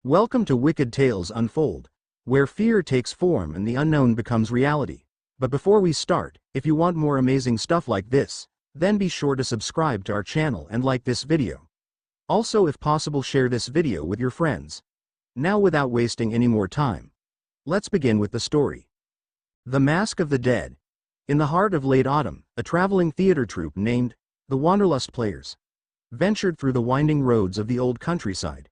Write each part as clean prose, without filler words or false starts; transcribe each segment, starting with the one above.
Welcome to Wicked Tales Unfold, where fear takes form and the unknown becomes reality. But before we start, if you want more amazing stuff like this, then be sure to subscribe to our channel and like this video. Also, if possible, share this video with your friends. Now, without wasting any more time, let's begin with the story. The Mask of the Dead. In the heart of late autumn, a traveling theater troupe named the Wanderlust Players ventured through the winding roads of the old countryside.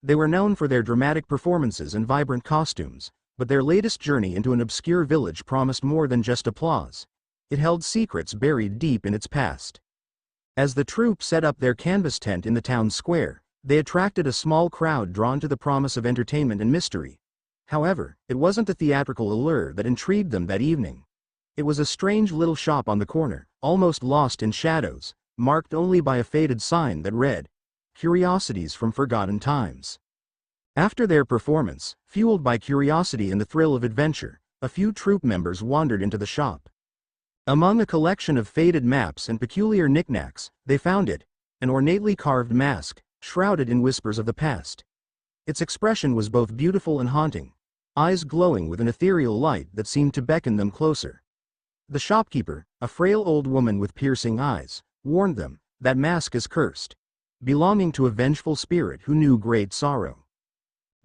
They were known for their dramatic performances and vibrant costumes, but their latest journey into an obscure village promised more than just applause. It held secrets buried deep in its past. As the troupe set up their canvas tent in the town square, they attracted a small crowd drawn to the promise of entertainment and mystery. However, it wasn't the theatrical allure that intrigued them that evening. It was a strange little shop on the corner, almost lost in shadows, marked only by a faded sign that read, "Curiosities from Forgotten Times." After their performance, fueled by curiosity and the thrill of adventure, a few troupe members wandered into the shop. Among a collection of faded maps and peculiar knickknacks, they found an ornately carved mask, shrouded in whispers of the past. Its expression was both beautiful and haunting, eyes glowing with an ethereal light that seemed to beckon them closer. The shopkeeper, a frail old woman with piercing eyes, warned them, "That mask is cursed, belonging to a vengeful spirit who knew great sorrow."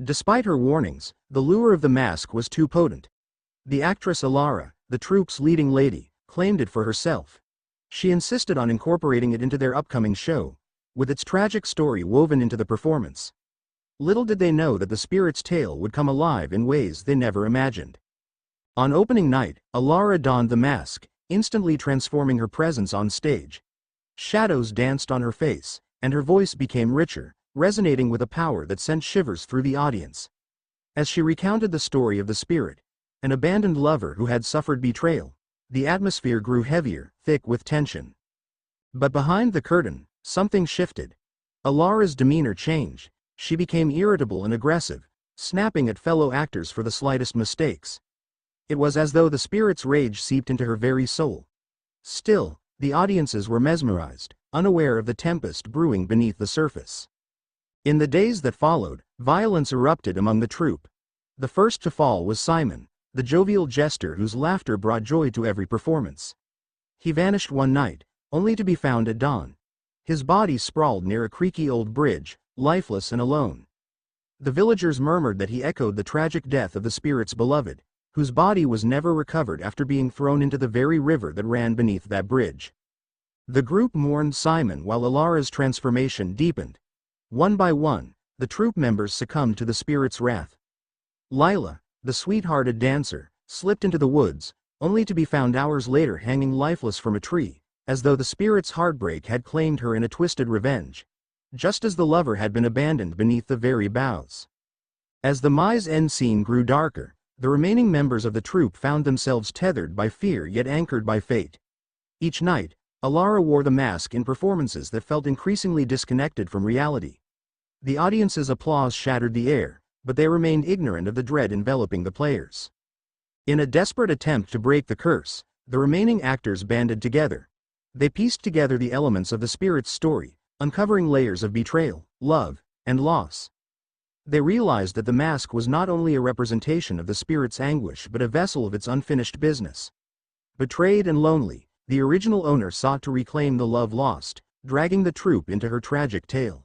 Despite her warnings, the lure of the mask was too potent. The actress Alara, the troupe's leading lady, claimed it for herself. She insisted on incorporating it into their upcoming show, with its tragic story woven into the performance. Little did they know that the spirit's tale would come alive in ways they never imagined. On opening night, Alara donned the mask, instantly transforming her presence on stage. Shadows danced on her face, and her voice became richer, resonating with a power that sent shivers through the audience. As she recounted the story of the spirit, an abandoned lover who had suffered betrayal, the atmosphere grew heavier, thick with tension. But behind the curtain, something shifted. Alara's demeanor changed. She became irritable and aggressive, snapping at fellow actors for the slightest mistakes. It was as though the spirit's rage seeped into her very soul. Still, the audiences were mesmerized, unaware of the tempest brewing beneath the surface. In the days that followed, violence erupted among the troupe. The first to fall was Simon, the jovial jester whose laughter brought joy to every performance. He vanished one night, only to be found at dawn. His body sprawled near a creaky old bridge, lifeless and alone. The villagers murmured that he echoed the tragic death of the spirit's beloved, whose body was never recovered after being thrown into the very river that ran beneath that bridge. The group mourned Simon while Alara's transformation deepened. One by one, the troupe members succumbed to the spirit's wrath. Lila, the sweet-hearted dancer, slipped into the woods, only to be found hours later hanging lifeless from a tree, as though the spirit's heartbreak had claimed her in a twisted revenge, just as the lover had been abandoned beneath the very boughs. As the Mai's end scene grew darker, the remaining members of the troupe found themselves tethered by fear yet anchored by fate. Each night, Alara wore the mask in performances that felt increasingly disconnected from reality. The audience's applause shattered the air, but they remained ignorant of the dread enveloping the players. In a desperate attempt to break the curse, the remaining actors banded together. They pieced together the elements of the spirit's story, uncovering layers of betrayal, love, and loss. They realized that the mask was not only a representation of the spirit's anguish but a vessel of its unfinished business. Betrayed and lonely, the original owner sought to reclaim the love lost, dragging the troupe into her tragic tale.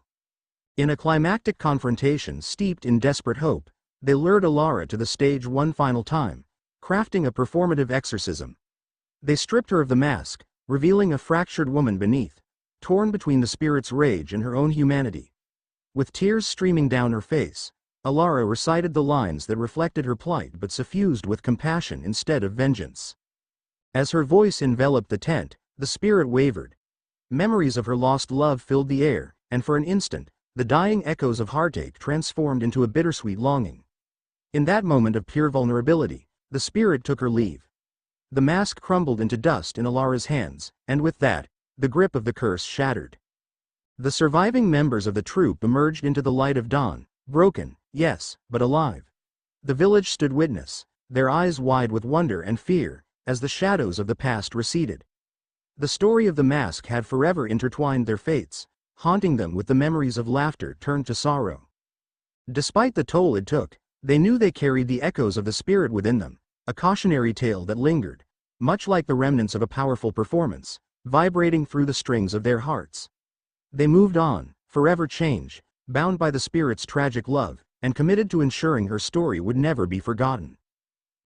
In a climactic confrontation steeped in desperate hope, they lured Alara to the stage one final time, crafting a performative exorcism. They stripped her of the mask, revealing a fractured woman beneath, torn between the spirit's rage and her own humanity. With tears streaming down her face, Alara recited the lines that reflected her plight but suffused with compassion instead of vengeance. As her voice enveloped the tent, the spirit wavered. Memories of her lost love filled the air, and for an instant, the dying echoes of heartache transformed into a bittersweet longing. In that moment of pure vulnerability, the spirit took her leave. The mask crumbled into dust in Alara's hands, and with that, the grip of the curse shattered. The surviving members of the troupe emerged into the light of dawn, broken, yes, but alive. The village stood witness, their eyes wide with wonder and fear, as the shadows of the past receded. The story of the mask had forever intertwined their fates, haunting them with the memories of laughter turned to sorrow. Despite the toll it took, they knew they carried the echoes of the spirit within them, a cautionary tale that lingered, much like the remnants of a powerful performance, vibrating through the strings of their hearts. They moved on, forever changed, bound by the spirit's tragic love, and committed to ensuring her story would never be forgotten.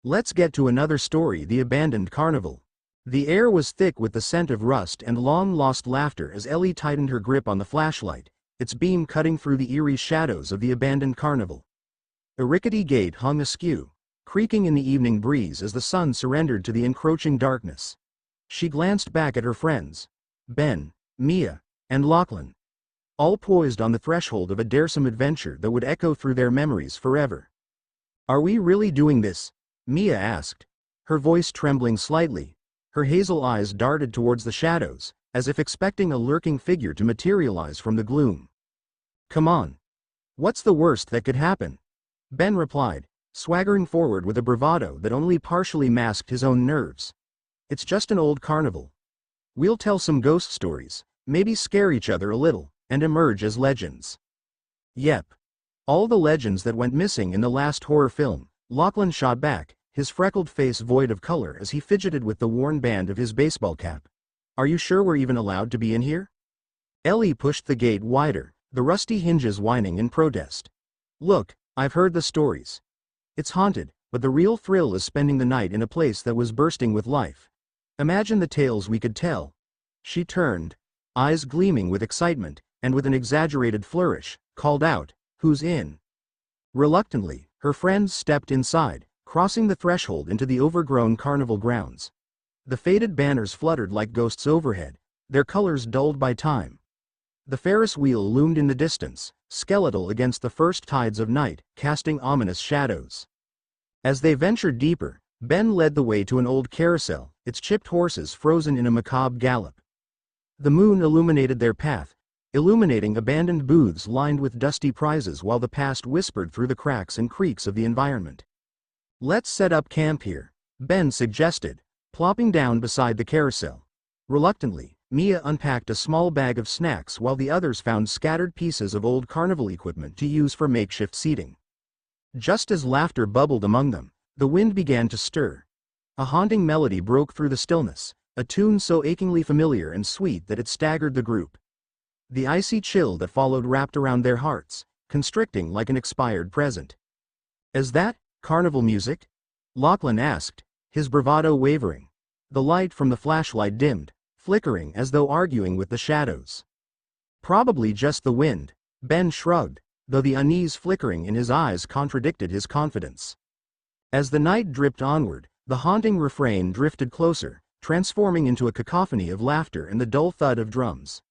Let's get to another story: the abandoned carnival. The air was thick with the scent of rust and long-lost laughter as Ellie tightened her grip on the flashlight, its beam cutting through the eerie shadows of the abandoned carnival. A rickety gate hung askew, creaking in the evening breeze as the sun surrendered to the encroaching darkness. She glanced back at her friends, Ben, Mia, and Lachlan, all poised on the threshold of a daresome adventure that would echo through their memories forever. "Are we really doing this?" Mia asked, her voice trembling slightly. Her hazel eyes darted towards the shadows, as if expecting a lurking figure to materialize from the gloom. "Come on. What's the worst that could happen?" Ben replied, swaggering forward with a bravado that only partially masked his own nerves. "It's just an old carnival. We'll tell some ghost stories, maybe scare each other a little, and emerge as legends." "Yep. All the legends that went missing in the last horror film," Lachlan shot back, his freckled face void of color as he fidgeted with the worn band of his baseball cap. "Are you sure we're even allowed to be in here?" Ellie pushed the gate wider, the rusty hinges whining in protest. "Look, I've heard the stories. It's haunted, but the real thrill is spending the night in a place that was bursting with life. Imagine the tales we could tell." She turned, eyes gleaming with excitement, and with an exaggerated flourish, called out, "Who's in?" Reluctantly, her friends stepped inside, crossing the threshold into the overgrown carnival grounds. The faded banners fluttered like ghosts overhead, their colors dulled by time. The Ferris wheel loomed in the distance, skeletal against the first tides of night, casting ominous shadows. As they ventured deeper, Ben led the way to an old carousel, its chipped horses frozen in a macabre gallop. The moon illuminated their path, illuminating abandoned booths lined with dusty prizes while the past whispered through the cracks and creaks of the environment. "Let's set up camp here," Ben suggested, plopping down beside the carousel. Reluctantly, Mia unpacked a small bag of snacks while the others found scattered pieces of old carnival equipment to use for makeshift seating. Just as laughter bubbled among them, the wind began to stir. A haunting melody broke through the stillness, a tune so achingly familiar and sweet that it staggered the group. The icy chill that followed wrapped around their hearts, constricting like an expired present. "Is that carnival music?" Lachlan asked, his bravado wavering. The light from the flashlight dimmed, flickering as though arguing with the shadows. "Probably just the wind," Ben shrugged, though the unease flickering in his eyes contradicted his confidence. As the night dripped onward, the haunting refrain drifted closer, transforming into a cacophony of laughter and the dull thud of drums.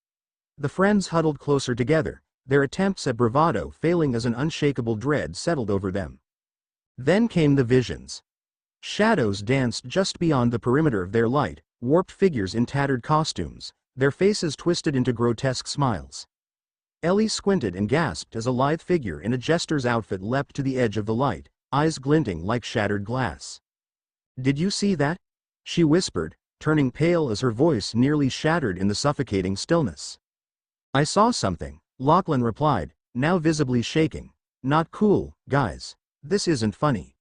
The friends huddled closer together, their attempts at bravado failing as an unshakable dread settled over them. Then came the visions. Shadows danced just beyond the perimeter of their light, warped figures in tattered costumes, their faces twisted into grotesque smiles. Ellie squinted and gasped as a lithe figure in a jester's outfit leapt to the edge of the light, eyes glinting like shattered glass. "Did you see that?" she whispered, turning pale as her voice nearly shattered in the suffocating stillness. "I saw something," Lachlan replied, now visibly shaking. "Not cool, guys. This isn't funny.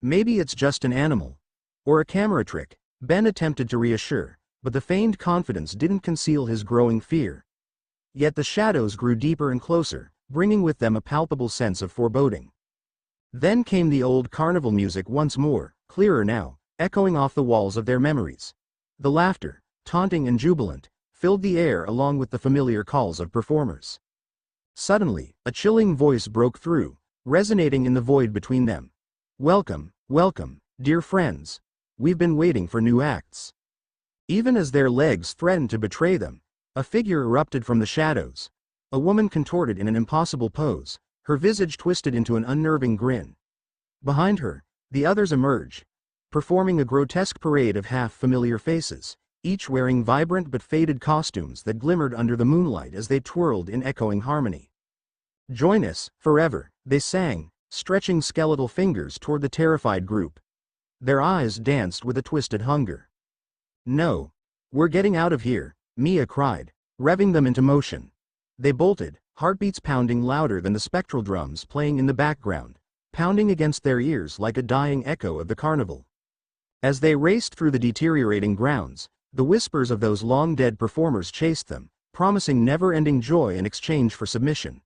Maybe it's just an animal. Or a camera trick," Ben attempted to reassure, but the feigned confidence didn't conceal his growing fear. Yet the shadows grew deeper and closer, bringing with them a palpable sense of foreboding. Then came the old carnival music once more, clearer now, echoing off the walls of their memories. The laughter, taunting and jubilant, filled the air along with the familiar calls of performers. Suddenly, a chilling voice broke through, resonating in the void between them. "Welcome, welcome, dear friends. We've been waiting for new acts." Even as their legs threatened to betray them, a figure erupted from the shadows. A woman contorted in an impossible pose, her visage twisted into an unnerving grin. Behind her, the others emerged, performing a grotesque parade of half-familiar faces, each wearing vibrant but faded costumes that glimmered under the moonlight as they twirled in echoing harmony. "Join us, forever," they sang, stretching skeletal fingers toward the terrified group. Their eyes danced with a twisted hunger. "No. We're getting out of here," Mia cried, revving them into motion. They bolted, heartbeats pounding louder than the spectral drums playing in the background, pounding against their ears like a dying echo of the carnival. As they raced through the deteriorating grounds, the whispers of those long-dead performers chased them, promising never-ending joy in exchange for submission.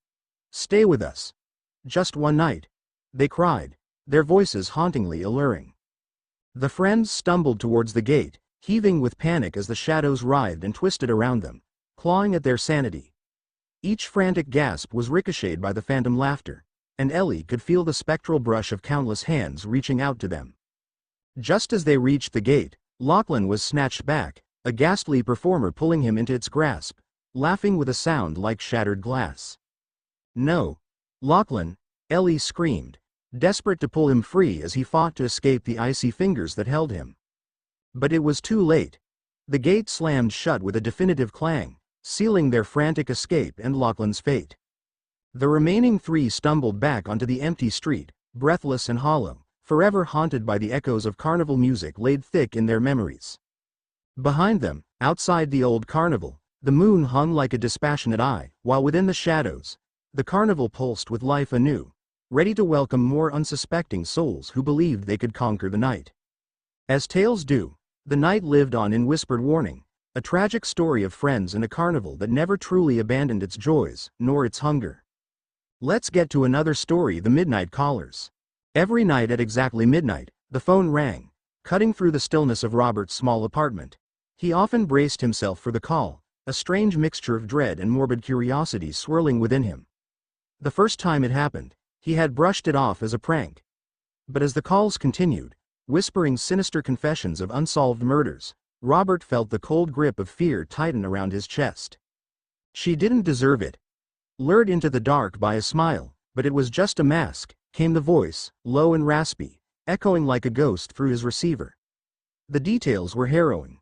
"Stay with us. Just one night," they cried, their voices hauntingly alluring. The friends stumbled towards the gate, heaving with panic as the shadows writhed and twisted around them, clawing at their sanity. Each frantic gasp was ricocheted by the phantom laughter, and Ellie could feel the spectral brush of countless hands reaching out to them. Just as they reached the gate, Lachlan was snatched back, a ghastly performer pulling him into its grasp, laughing with a sound like shattered glass. "No, Lachlan," Ellie screamed, desperate to pull him free as he fought to escape the icy fingers that held him. But it was too late. The gate slammed shut with a definitive clang, sealing their frantic escape and Lachlan's fate. The remaining three stumbled back onto the empty street, breathless and hollow, forever haunted by the echoes of carnival music laid thick in their memories. Behind them, outside the old carnival, the moon hung like a dispassionate eye, while within the shadows, the carnival pulsed with life anew, ready to welcome more unsuspecting souls who believed they could conquer the night. As tales do, the night lived on in whispered warning, a tragic story of friends in a carnival that never truly abandoned its joys, nor its hunger. Let's get to another story: the Midnight Callers. Every night at exactly midnight, the phone rang, cutting through the stillness of Robert's small apartment. He often braced himself for the call, a strange mixture of dread and morbid curiosity swirling within him. The first time it happened, he had brushed it off as a prank. But as the calls continued, whispering sinister confessions of unsolved murders, Robert felt the cold grip of fear tighten around his chest. "She didn't deserve it." Lured into the dark by a smile, but it was just a mask, came the voice, low and raspy, echoing like a ghost through his receiver. The details were harrowing.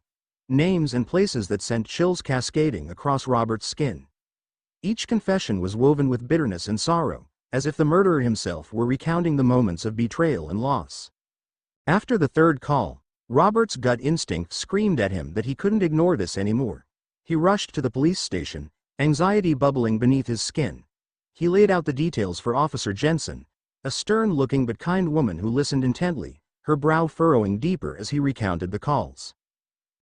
Names and places that sent chills cascading across Robert's skin. Each confession was woven with bitterness and sorrow, as if the murderer himself were recounting the moments of betrayal and loss. After the third call, Robert's gut instinct screamed at him that he couldn't ignore this anymore. He rushed to the police station, anxiety bubbling beneath his skin. He laid out the details for Officer Jensen, a stern-looking but kind woman who listened intently, her brow furrowing deeper as he recounted the calls.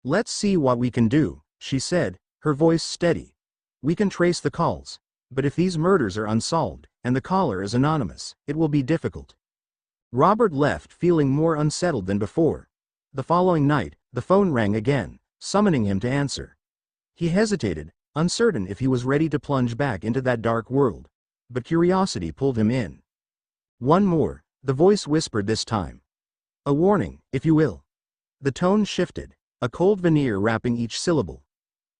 "Let's see what we can do," she said, her voice steady. "We can trace the calls, but if these murders are unsolved, and the caller is anonymous, it will be difficult." Robert left feeling more unsettled than before. The following night, the phone rang again, summoning him to answer. He hesitated, uncertain if he was ready to plunge back into that dark world, but curiosity pulled him in. "One more," the voice whispered this time. "A warning, if you will." The tone shifted, a cold veneer wrapping each syllable.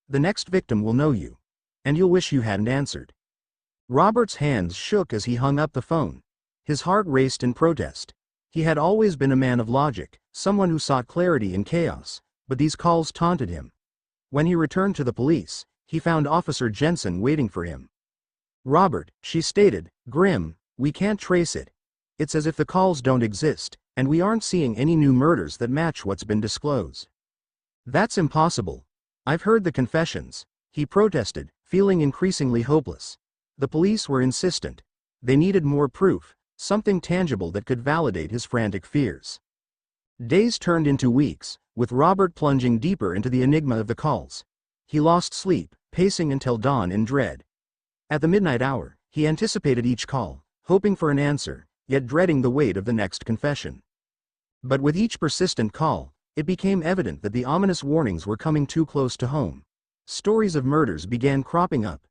"The next victim will know you, and you'll wish you hadn't answered." Robert's hands shook as he hung up the phone. His heart raced in protest. He had always been a man of logic, someone who sought clarity in chaos, but these calls taunted him. When he returned to the police, he found Officer Jensen waiting for him. "Robert," she stated, grim, "we can't trace it. It's as if the calls don't exist, and we aren't seeing any new murders that match what's been disclosed." "That's impossible. I've heard the confessions," he protested, feeling increasingly hopeless. The police were insistent. They needed more proof, something tangible that could validate his frantic fears. Days turned into weeks, with Robert plunging deeper into the enigma of the calls. He lost sleep, pacing until dawn in dread. At the midnight hour, he anticipated each call, hoping for an answer, yet dreading the weight of the next confession. But with each persistent call, it became evident that the ominous warnings were coming too close to home. Stories of murders began cropping up.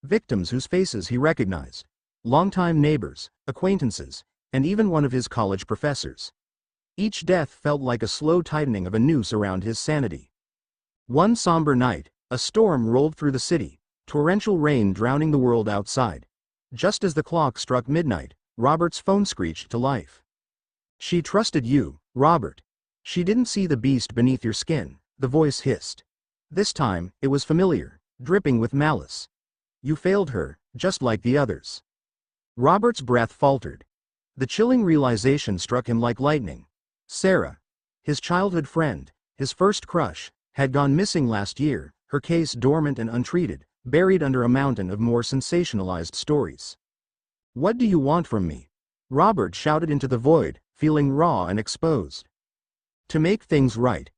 Victims whose faces he recognized. Longtime neighbors, acquaintances, and even one of his college professors. Each death felt like a slow tightening of a noose around his sanity. One somber night, a storm rolled through the city, torrential rain drowning the world outside. Just as the clock struck midnight, Robert's phone screeched to life. "She trusted you, Robert. She didn't see the beast beneath your skin," the voice hissed. This time, it was familiar, dripping with malice. "You failed her, just like the others." Robert's breath faltered. The chilling realization struck him like lightning. Sarah, his childhood friend, his first crush, had gone missing last year, her case dormant and untreated, buried under a mountain of more sensationalized stories. "What do you want from me?" Robert shouted into the void, feeling raw and exposed. "To make things right."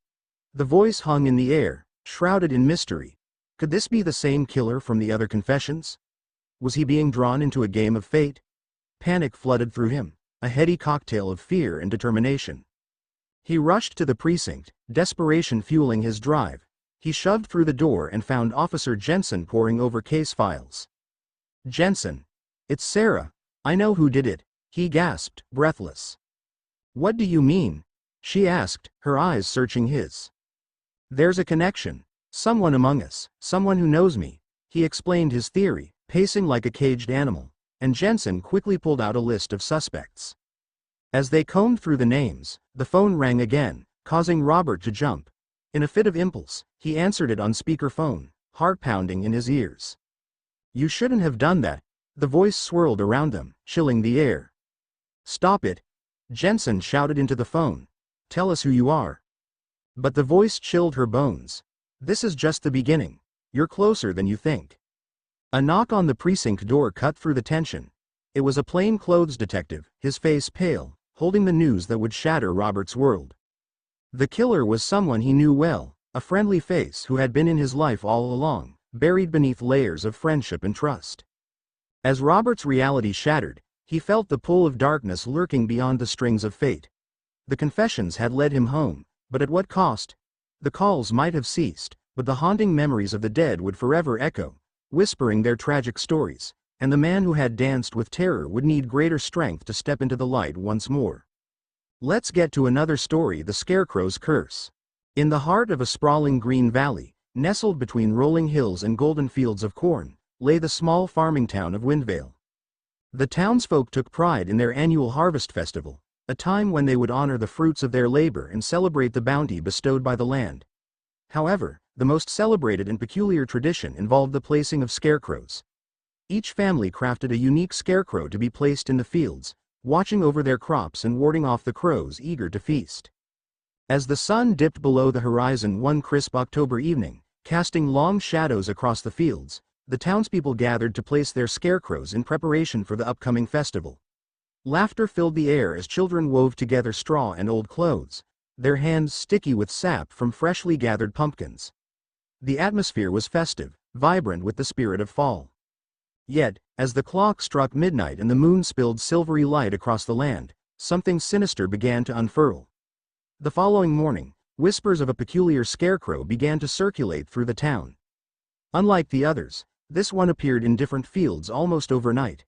The voice hung in the air, shrouded in mystery. Could this be the same killer from the other confessions? Was he being drawn into a game of fate? Panic flooded through him, a heady cocktail of fear and determination. He rushed to the precinct, desperation fueling his drive. He shoved through the door and found Officer Jensen poring over case files. "Jensen. It's Sarah. I know who did it," he gasped, breathless. "What do you mean?" she asked, her eyes searching his. "There's a connection. Someone among us, someone who knows me," he explained his theory, pacing like a caged animal, and Jensen quickly pulled out a list of suspects. As they combed through the names, the phone rang again, causing Robert to jump. In a fit of impulse, he answered it on speakerphone, heart pounding in his ears. "You shouldn't have done that." The voice swirled around them, chilling the air. "Stop it!" Jensen shouted into the phone. "Tell us who you are." But the voice chilled her bones. "This is just the beginning. You're closer than you think." A knock on the precinct door cut through the tension. It was a plainclothes detective, his face pale, holding the news that would shatter Robert's world. The killer was someone he knew well, a friendly face who had been in his life all along, buried beneath layers of friendship and trust. As Robert's reality shattered, he felt the pull of darkness lurking beyond the strings of fate. The confessions had led him home, but at what cost? The calls might have ceased, but the haunting memories of the dead would forever echo, whispering their tragic stories, and the man who had danced with terror would need greater strength to step into the light once more. Let's get to another story: the Scarecrow's Curse. In the heart of a sprawling green valley, nestled between rolling hills and golden fields of corn, lay the small farming town of Windvale. The townsfolk took pride in their annual harvest festival, a time when they would honor the fruits of their labor and celebrate the bounty bestowed by the land. However, the most celebrated and peculiar tradition involved the placing of scarecrows. Each family crafted a unique scarecrow to be placed in the fields, watching over their crops and warding off the crows eager to feast. As the sun dipped below the horizon one crisp October evening, casting long shadows across the fields, the townspeople gathered to place their scarecrows in preparation for the upcoming festival. Laughter filled the air as children wove together straw and old clothes, their hands sticky with sap from freshly gathered pumpkins. The atmosphere was festive, vibrant with the spirit of fall. Yet, as the clock struck midnight and the moon spilled silvery light across the land, something sinister began to unfurl. The following morning, whispers of a peculiar scarecrow began to circulate through the town. Unlike the others, this one appeared in different fields almost overnight.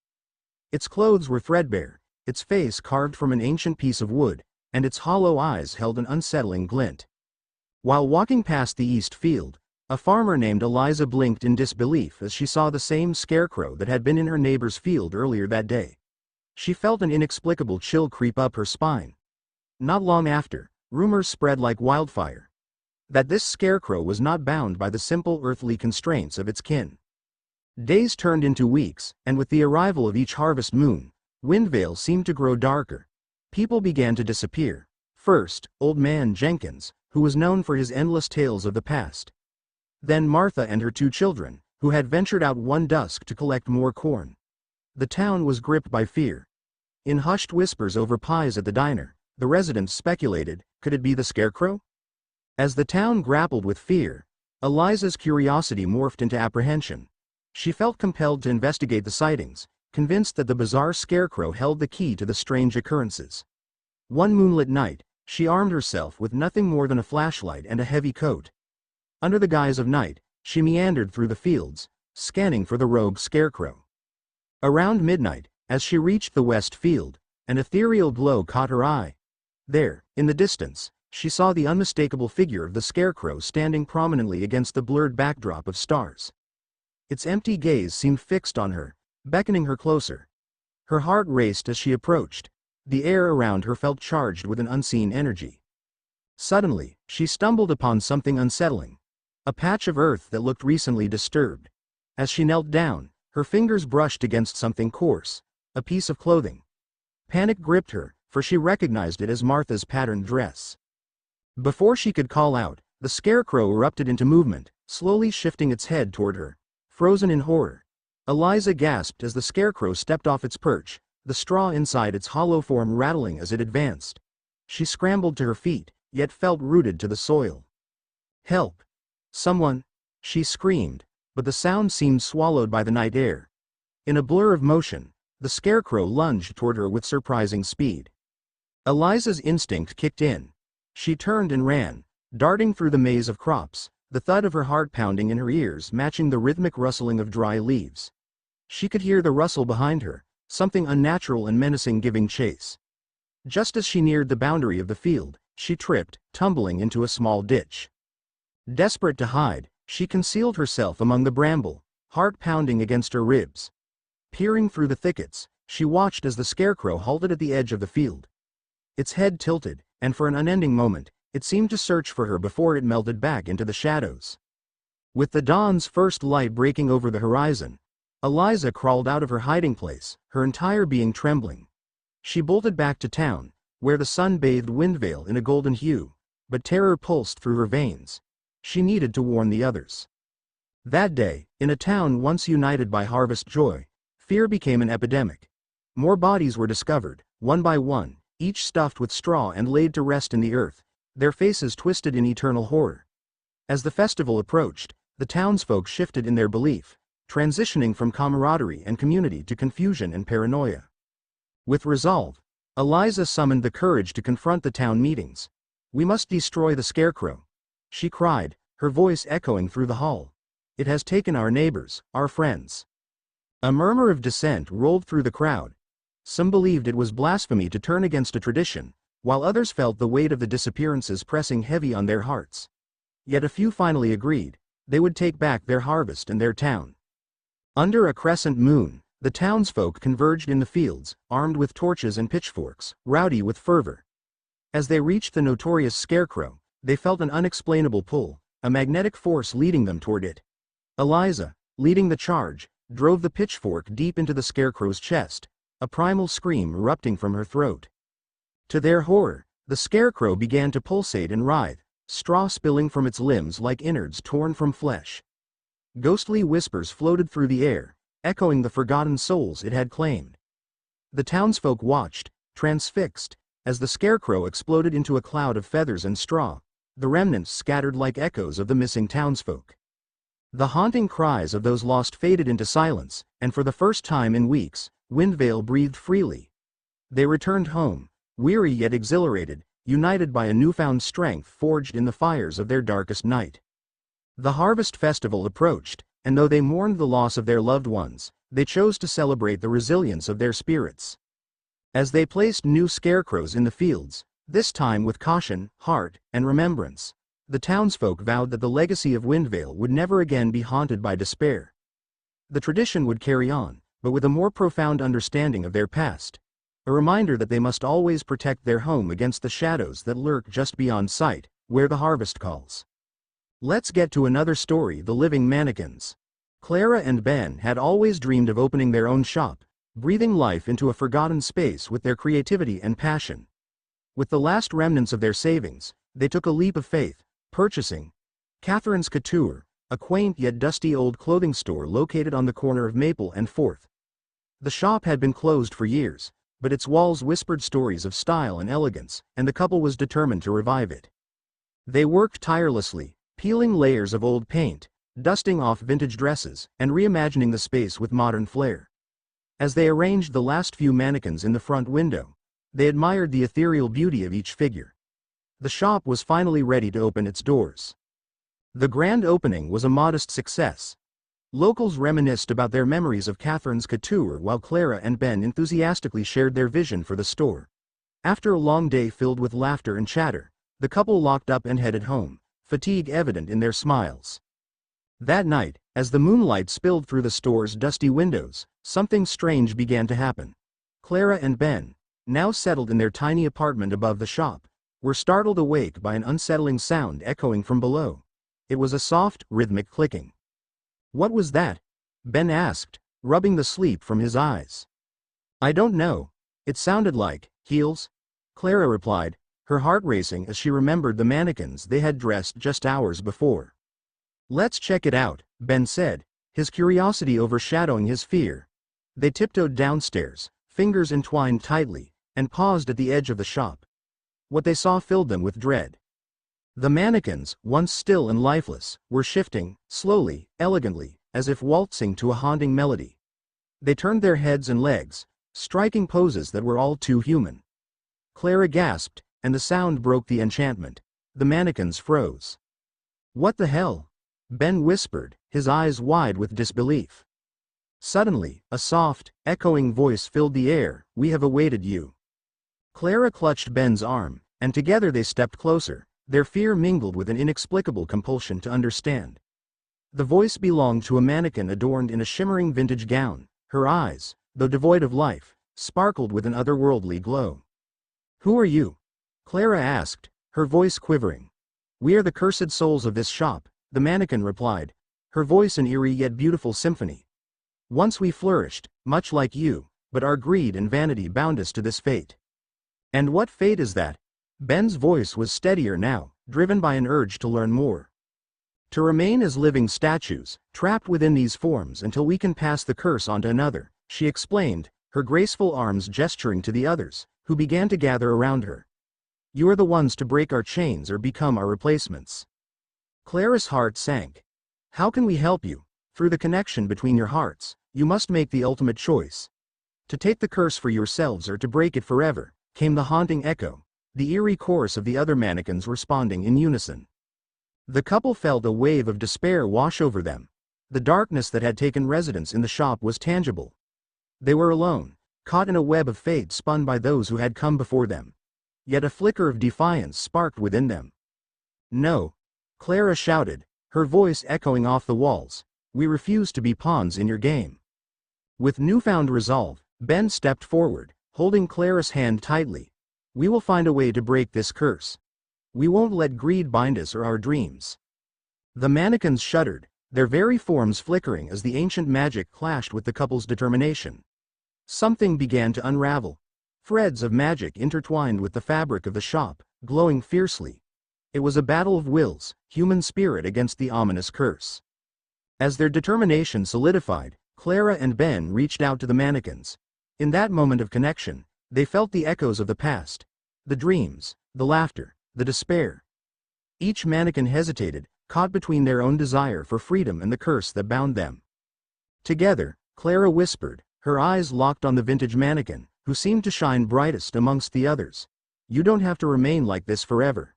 Its clothes were threadbare, its face carved from an ancient piece of wood, and its hollow eyes held an unsettling glint. While walking past the east field, a farmer named Eliza blinked in disbelief as she saw the same scarecrow that had been in her neighbor's field earlier that day. She felt an inexplicable chill creep up her spine. Not long after, rumors spread like wildfire that this scarecrow was not bound by the simple earthly constraints of its kin. Days turned into weeks, and with the arrival of each harvest moon, Windvale seemed to grow darker. People began to disappear. First, Old Man Jenkins, who was known for his endless tales of the past. Then Martha and her 2 children, who had ventured out one dusk to collect more corn. The town was gripped by fear. In hushed whispers over pies at the diner, the residents speculated, could it be the scarecrow? As the town grappled with fear, Eliza's curiosity morphed into apprehension. She felt compelled to investigate the sightings, convinced that the bizarre scarecrow held the key to the strange occurrences. One moonlit night, she armed herself with nothing more than a flashlight and a heavy coat. Under the guise of night, she meandered through the fields, scanning for the rogue scarecrow. Around midnight, as she reached the west field, an ethereal glow caught her eye. There, in the distance, she saw the unmistakable figure of the scarecrow standing prominently against the blurred backdrop of stars. Its empty gaze seemed fixed on her, beckoning her closer. Her heart raced as she approached. The air around her felt charged with an unseen energy. Suddenly, she stumbled upon something unsettling. A patch of earth that looked recently disturbed. As she knelt down, her fingers brushed against something coarse, a piece of clothing. Panic gripped her, for she recognized it as Martha's patterned dress. Before she could call out, the scarecrow erupted into movement, slowly shifting its head toward her. frozen in horror. Eliza gasped as the scarecrow stepped off its perch, the straw inside its hollow form rattling as it advanced. She scrambled to her feet, yet felt rooted to the soil. "Help! Someone!" she screamed, but the sound seemed swallowed by the night air. In a blur of motion, the scarecrow lunged toward her with surprising speed. Eliza's instinct kicked in. She turned and ran, darting through the maze of crops, the thud of her heart pounding in her ears matching the rhythmic rustling of dry leaves. She could hear the rustle behind her, something unnatural and menacing giving chase. Just as she neared the boundary of the field, she tripped, tumbling into a small ditch. Desperate to hide, she concealed herself among the bramble, heart pounding against her ribs. Peering through the thickets, she watched as the scarecrow halted at the edge of the field. Its head tilted, and for an unending moment, it seemed to search for her before it melted back into the shadows. With the dawn's first light breaking over the horizon, Eliza crawled out of her hiding place, her entire being trembling. She bolted back to town, where the sun bathed Windvale in a golden hue, but terror pulsed through her veins. She needed to warn the others. That day, in a town once united by harvest joy, fear became an epidemic. More bodies were discovered, one by one, each stuffed with straw and laid to rest in the earth, their faces twisted in eternal horror. As the festival approached, the townsfolk shifted in their belief, transitioning from camaraderie and community to confusion and paranoia. With resolve, Eliza summoned the courage to confront the town meetings. "We must destroy the scarecrow," she cried, her voice echoing through the hall. "It has taken our neighbors, our friends." A murmur of dissent rolled through the crowd. Some believed it was blasphemy to turn against a tradition, while others felt the weight of the disappearances pressing heavy on their hearts. Yet a few finally agreed, they would take back their harvest and their town. Under a crescent moon, the townsfolk converged in the fields, armed with torches and pitchforks, rowdy with fervor. As they reached the notorious scarecrow, they felt an unexplainable pull, a magnetic force leading them toward it. Eliza, leading the charge, drove the pitchfork deep into the scarecrow's chest, a primal scream erupting from her throat. To their horror, the scarecrow began to pulsate and writhe, straw spilling from its limbs like innards torn from flesh. Ghostly whispers floated through the air, echoing the forgotten souls it had claimed. The townsfolk watched, transfixed, as the scarecrow exploded into a cloud of feathers and straw, the remnants scattered like echoes of the missing townsfolk. The haunting cries of those lost faded into silence, and for the first time in weeks, Windvale breathed freely. They returned home, weary yet exhilarated, united by a newfound strength forged in the fires of their darkest night. The harvest festival approached, and though they mourned the loss of their loved ones, they chose to celebrate the resilience of their spirits. As they placed new scarecrows in the fields, this time with caution, heart, and remembrance, the townsfolk vowed that the legacy of Windvale would never again be haunted by despair. The tradition would carry on, but with a more profound understanding of their past, a reminder that they must always protect their home against the shadows that lurk just beyond sight, where the harvest calls. Let's get to another story: the living mannequins. Clara and Ben had always dreamed of opening their own shop, breathing life into a forgotten space with their creativity and passion. With the last remnants of their savings, they took a leap of faith, purchasing Catherine's Couture, a quaint yet dusty old clothing store located on the corner of Maple and 4th. The shop had been closed for years, but its walls whispered stories of style and elegance, and the couple was determined to revive it. They worked tirelessly, peeling layers of old paint, dusting off vintage dresses, and reimagining the space with modern flair. As they arranged the last few mannequins in the front window, they admired the ethereal beauty of each figure. The shop was finally ready to open its doors. The grand opening was a modest success. Locals reminisced about their memories of Catherine's Couture while Clara and Ben enthusiastically shared their vision for the store. After a long day filled with laughter and chatter, the couple locked up and headed home, fatigue evident in their smiles. That night, as the moonlight spilled through the store's dusty windows, something strange began to happen. Clara and Ben, now settled in their tiny apartment above the shop, were startled awake by an unsettling sound echoing from below. It was a soft, rhythmic clicking. "What was that?" Ben asked, rubbing the sleep from his eyes. "I don't know. It sounded like heels," Clara replied, her heart racing as she remembered the mannequins they had dressed just hours before. "Let's check it out," Ben said, his curiosity overshadowing his fear. They tiptoed downstairs, fingers entwined tightly, and paused at the edge of the shop. What they saw filled them with dread. The mannequins, once still and lifeless, were shifting, slowly, elegantly, as if waltzing to a haunting melody. They turned their heads and legs, striking poses that were all too human. Clara gasped, and the sound broke the enchantment. The mannequins froze. "What the hell?" Ben whispered, his eyes wide with disbelief. Suddenly, a soft, echoing voice filled the air. "We have awaited you." Clara clutched Ben's arm, and together they stepped closer, their fear mingled with an inexplicable compulsion to understand. The voice belonged to a mannequin adorned in a shimmering vintage gown. Her eyes, though devoid of life, sparkled with an otherworldly glow. "Who are you?" Clara asked, her voice quivering. "We are the cursed souls of this shop," the mannequin replied, her voice an eerie yet beautiful symphony. "Once we flourished, much like you, but our greed and vanity bound us to this fate." "And what fate is that?" Ben's voice was steadier now, driven by an urge to learn more. "To remain as living statues, trapped within these forms until we can pass the curse on to another," she explained, her graceful arms gesturing to the others, who began to gather around her. "You are the ones to break our chains or become our replacements." Clara's heart sank. "How can we help you? Through the connection between your hearts, you must make the ultimate choice. To take the curse for yourselves or to break it forever," came the haunting echo, the eerie chorus of the other mannequins responding in unison. The couple felt a wave of despair wash over them. The darkness that had taken residence in the shop was tangible. They were alone, caught in a web of fate spun by those who had come before them. Yet a flicker of defiance sparked within them. "No," Clara shouted, her voice echoing off the walls, "we refuse to be pawns in your game." With newfound resolve, Ben stepped forward, holding Clara's hand tightly. "We will find a way to break this curse. We won't let greed bind us or our dreams." The mannequins shuddered, their very forms flickering as the ancient magic clashed with the couple's determination. Something began to unravel. Threads of magic intertwined with the fabric of the shop, glowing fiercely. It was a battle of wills, human spirit against the ominous curse. As their determination solidified, Clara and Ben reached out to the mannequins. In that moment of connection, they felt the echoes of the past. The dreams, the laughter, the despair. Each mannequin hesitated, caught between their own desire for freedom and the curse that bound them. Together, Clara whispered, her eyes locked on the vintage mannequin, who seemed to shine brightest amongst the others. "You don't have to remain like this forever."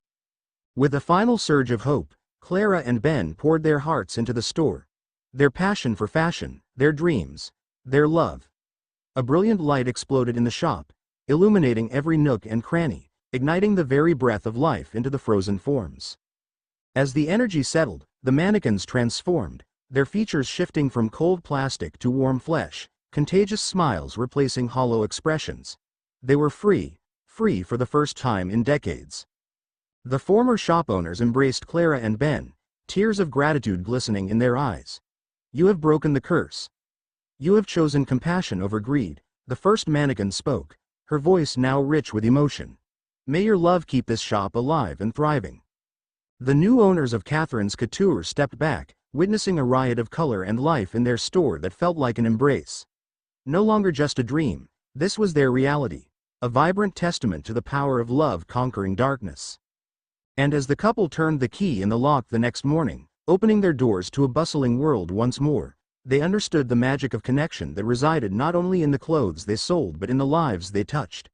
With a final surge of hope, Clara and Ben poured their hearts into the store. Their passion for fashion, their dreams, their love. A brilliant light exploded in the shop, illuminating every nook and cranny, igniting the very breath of life into the frozen forms. As the energy settled, the mannequins transformed, their features shifting from cold plastic to warm flesh, contagious smiles replacing hollow expressions. They were free for the first time in decades. The former shop owners embraced Clara and Ben, tears of gratitude glistening in their eyes. "You have broken the curse. You have chosen compassion over greed," the first mannequin spoke, her voice now rich with emotion. "May your love keep this shop alive and thriving." The new owners of Catherine's Couture stepped back, witnessing a riot of color and life in their store that felt like an embrace. No longer just a dream, this was their reality, a vibrant testament to the power of love conquering darkness. And as the couple turned the key in the lock the next morning, opening their doors to a bustling world once more, they understood the magic of connection that resided not only in the clothes they sold but in the lives they touched.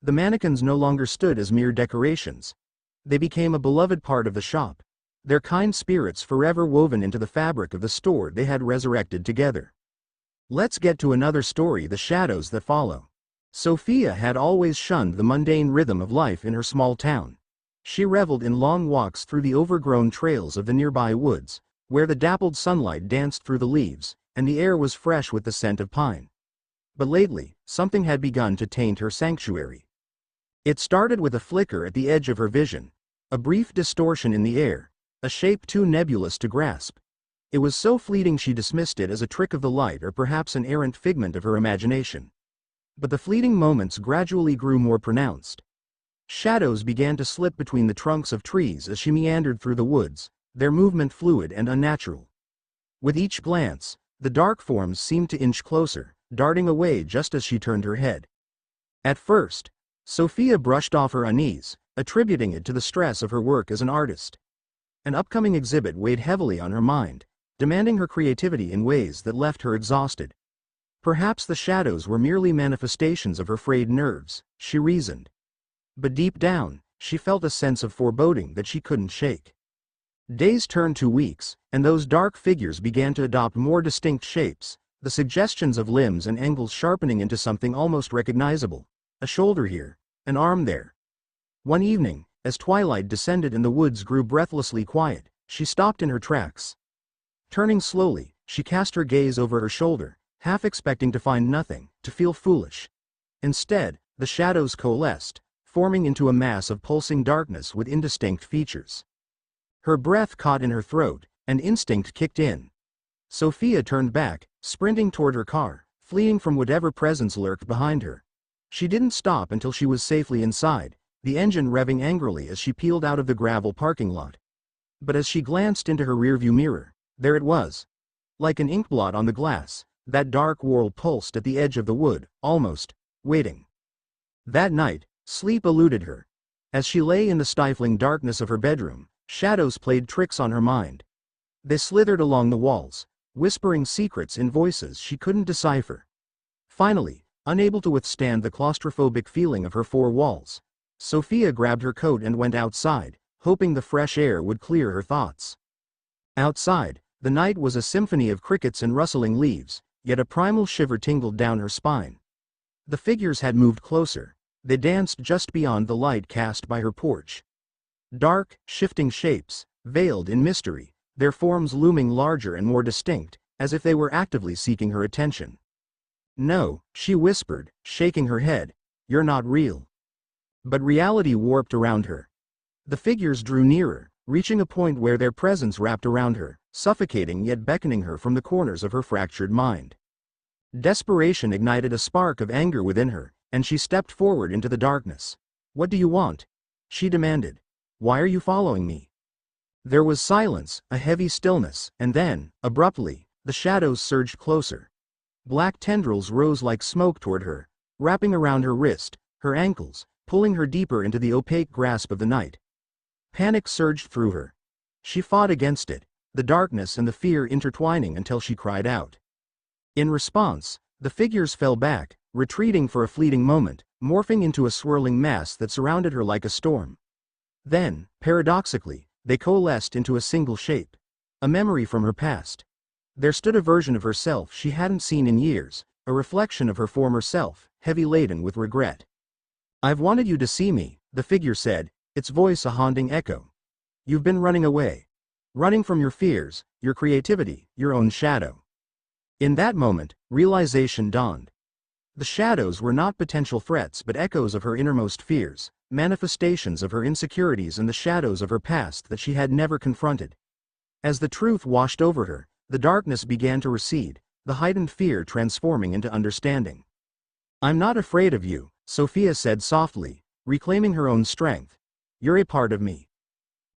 The mannequins no longer stood as mere decorations. They became a beloved part of the shop, their kind spirits forever woven into the fabric of the store they had resurrected together. Let's get to another story, the shadows that follow. Sophia had always shunned the mundane rhythm of life in her small town. She reveled in long walks through the overgrown trails of the nearby woods, where the dappled sunlight danced through the leaves, and the air was fresh with the scent of pine. But lately, something had begun to taint her sanctuary. It started with a flicker at the edge of her vision, a brief distortion in the air, a shape too nebulous to grasp. It was so fleeting she dismissed it as a trick of the light or perhaps an errant figment of her imagination. But the fleeting moments gradually grew more pronounced. Shadows began to slip between the trunks of trees as she meandered through the woods, their movement fluid and unnatural. With each glance, the dark forms seemed to inch closer, darting away just as she turned her head. At first, Sophia brushed off her unease, attributing it to the stress of her work as an artist. An upcoming exhibit weighed heavily on her mind, demanding her creativity in ways that left her exhausted. Perhaps the shadows were merely manifestations of her frayed nerves, she reasoned. But deep down, she felt a sense of foreboding that she couldn't shake. Days turned to weeks, and those dark figures began to adopt more distinct shapes, the suggestions of limbs and angles sharpening into something almost recognizable. A shoulder here, an arm there. One evening, as twilight descended and the woods grew breathlessly quiet, she stopped in her tracks. Turning slowly, she cast her gaze over her shoulder, half expecting to find nothing, to feel foolish. Instead, the shadows coalesced, forming into a mass of pulsing darkness with indistinct features. Her breath caught in her throat, and instinct kicked in. Sophia turned back, sprinting toward her car, fleeing from whatever presence lurked behind her. She didn't stop until she was safely inside, the engine revving angrily as she peeled out of the gravel parking lot. But as she glanced into her rearview mirror, there it was. Like an inkblot on the glass, that dark whorl pulsed at the edge of the wood, almost waiting. That night, sleep eluded her. As she lay in the stifling darkness of her bedroom, shadows played tricks on her mind. They slithered along the walls, whispering secrets in voices she couldn't decipher. Finally, unable to withstand the claustrophobic feeling of her four walls, Sophia grabbed her coat and went outside, hoping the fresh air would clear her thoughts. Outside, the night was a symphony of crickets and rustling leaves, yet a primal shiver tingled down her spine. The figures had moved closer. They danced just beyond the light cast by her porch. Dark, shifting shapes, veiled in mystery, their forms looming larger and more distinct, as if they were actively seeking her attention. "No," she whispered, shaking her head, "you're not real." But reality warped around her. The figures drew nearer, reaching a point where their presence wrapped around her, suffocating yet beckoning her from the corners of her fractured mind. Desperation ignited a spark of anger within her, and she stepped forward into the darkness. "What do you want?" she demanded. "Why are you following me?" There was silence, a heavy stillness, and then, abruptly, the shadows surged closer. Black tendrils rose like smoke toward her, wrapping around her wrist, her ankles, pulling her deeper into the opaque grasp of the night. Panic surged through her. She fought against it, the darkness and the fear intertwining until she cried out. In response, the figures fell back, retreating for a fleeting moment, morphing into a swirling mass that surrounded her like a storm. Then, paradoxically, they coalesced into a single shape. A memory from her past. There stood a version of herself she hadn't seen in years, a reflection of her former self, heavy laden with regret. "I've wanted you to see me," the figure said, its voice a haunting echo. "You've been running away. Running from your fears, your creativity, your own shadow." In that moment, realization dawned. The shadows were not potential threats but echoes of her innermost fears, manifestations of her insecurities and the shadows of her past that she had never confronted. As the truth washed over her, the darkness began to recede, the heightened fear transforming into understanding. "I'm not afraid of you," Sophia said softly, reclaiming her own strength. "You're a part of me."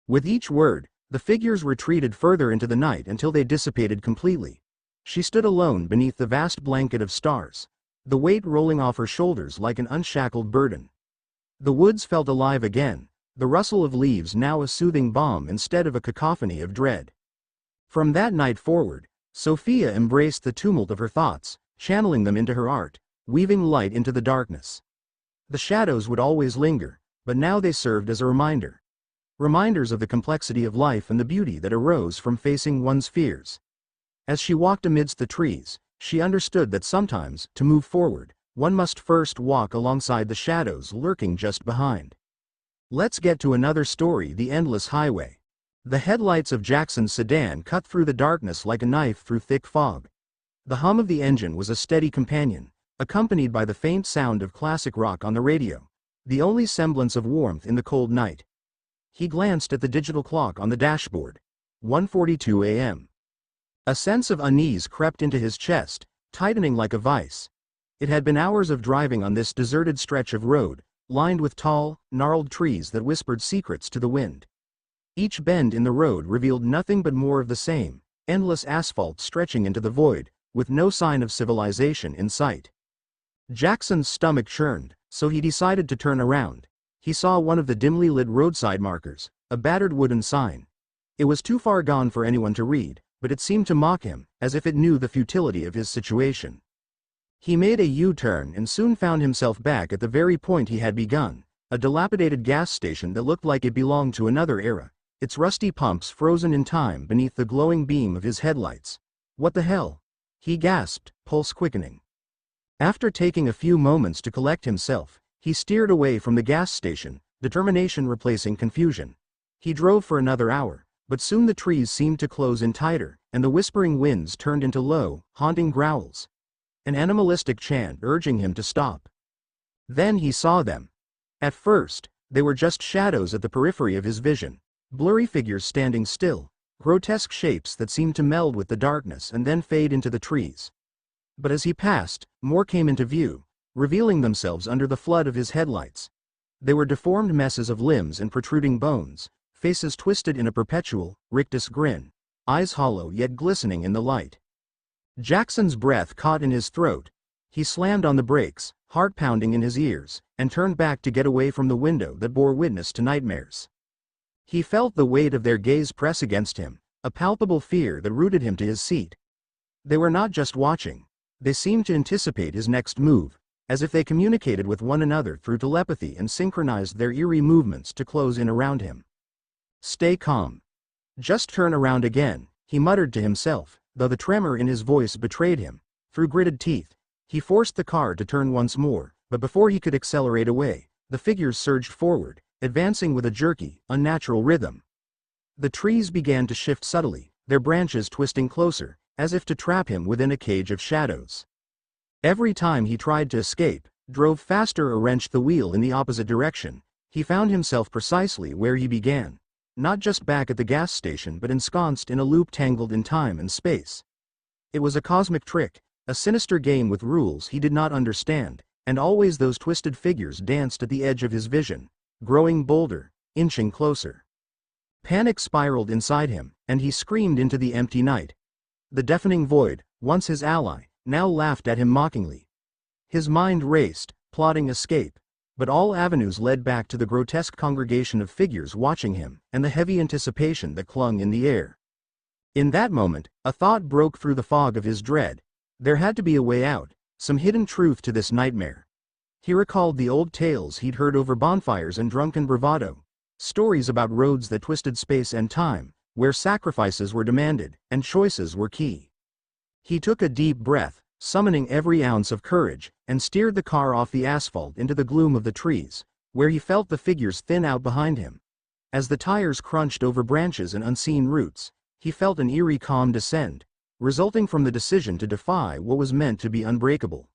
With each word, the figures retreated further into the night until they dissipated completely. She stood alone beneath the vast blanket of stars, the weight rolling off her shoulders like an unshackled burden. The woods felt alive again, the rustle of leaves now a soothing balm instead of a cacophony of dread. From that night forward, Sophia embraced the tumult of her thoughts, channeling them into her art, weaving light into the darkness. The shadows would always linger, but now they served as a reminder. Reminders of the complexity of life and the beauty that arose from facing one's fears. As she walked amidst the trees, she understood that sometimes, to move forward, one must first walk alongside the shadows lurking just behind. Let's get to another story: the endless highway. The headlights of Jackson's sedan cut through the darkness like a knife through thick fog. The hum of the engine was a steady companion, accompanied by the faint sound of classic rock on the radio, the only semblance of warmth in the cold night. He glanced at the digital clock on the dashboard. 1:42 a.m. A sense of unease crept into his chest, tightening like a vice. It had been hours of driving on this deserted stretch of road, lined with tall, gnarled trees that whispered secrets to the wind. Each bend in the road revealed nothing but more of the same, endless asphalt stretching into the void, with no sign of civilization in sight. Jackson's stomach churned, so he decided to turn around. He saw one of the dimly lit roadside markers, a battered wooden sign. It was too far gone for anyone to read, but it seemed to mock him, as if it knew the futility of his situation. He made a U-turn and soon found himself back at the very point he had begun, a dilapidated gas station that looked like it belonged to another era, its rusty pumps frozen in time beneath the glowing beam of his headlights. "What the hell?" he gasped, pulse quickening. After taking a few moments to collect himself, he steered away from the gas station, determination replacing confusion. He drove for another hour, but soon the trees seemed to close in tighter, and the whispering winds turned into low, haunting growls. An animalistic chant urging him to stop. Then he saw them. At first, they were just shadows at the periphery of his vision, blurry figures standing still, grotesque shapes that seemed to meld with the darkness and then fade into the trees. But as he passed, more came into view, revealing themselves under the flood of his headlights. They were deformed messes of limbs and protruding bones, faces twisted in a perpetual, rictus grin, eyes hollow yet glistening in the light. Jackson's breath caught in his throat. He slammed on the brakes, heart pounding in his ears, and turned back to get away from the window that bore witness to nightmares. He felt the weight of their gaze press against him, a palpable fear that rooted him to his seat. They were not just watching. They seemed to anticipate his next move, as if they communicated with one another through telepathy and synchronized their eerie movements to close in around him. "Stay calm. Just turn around again," he muttered to himself, though the tremor in his voice betrayed him. Through gritted teeth, he forced the car to turn once more, but before he could accelerate away, the figures surged forward, advancing with a jerky, unnatural rhythm. The trees began to shift subtly, their branches twisting closer, as if to trap him within a cage of shadows. Every time he tried to escape, drove faster or wrenched the wheel in the opposite direction, he found himself precisely where he began, not just back at the gas station but ensconced in a loop tangled in time and space. It was a cosmic trick, a sinister game with rules he did not understand, and always those twisted figures danced at the edge of his vision, growing bolder, inching closer. Panic spiraled inside him, and he screamed into the empty night. The deafening void, once his ally, now laughed at him mockingly. His mind raced, plotting escape, but all avenues led back to the grotesque congregation of figures watching him, and the heavy anticipation that clung in the air. In that moment, a thought broke through the fog of his dread. There had to be a way out, some hidden truth to this nightmare. He recalled the old tales he'd heard over bonfires and drunken bravado, stories about roads that twisted space and time, where sacrifices were demanded, and choices were key. He took a deep breath, summoning every ounce of courage, and steered the car off the asphalt into the gloom of the trees, where he felt the figures thin out behind him. As the tires crunched over branches and unseen roots, he felt an eerie calm descend, resulting from the decision to defy what was meant to be unbreakable.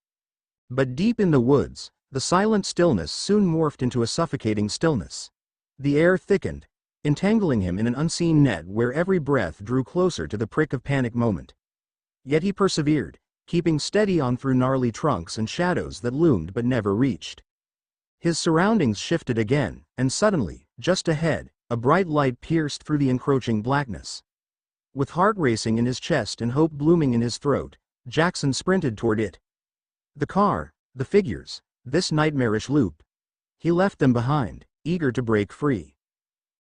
But deep in the woods, the silent stillness soon morphed into a suffocating stillness. The air thickened, entangling him in an unseen net where every breath drew closer to the prick of panic moment. Yet he persevered, keeping steady on through gnarly trunks and shadows that loomed but never reached. His surroundings shifted again, and suddenly, just ahead, a bright light pierced through the encroaching blackness. With heart racing in his chest and hope blooming in his throat, Jackson sprinted toward it. The car, the figures, this nightmarish loop. He left them behind, eager to break free.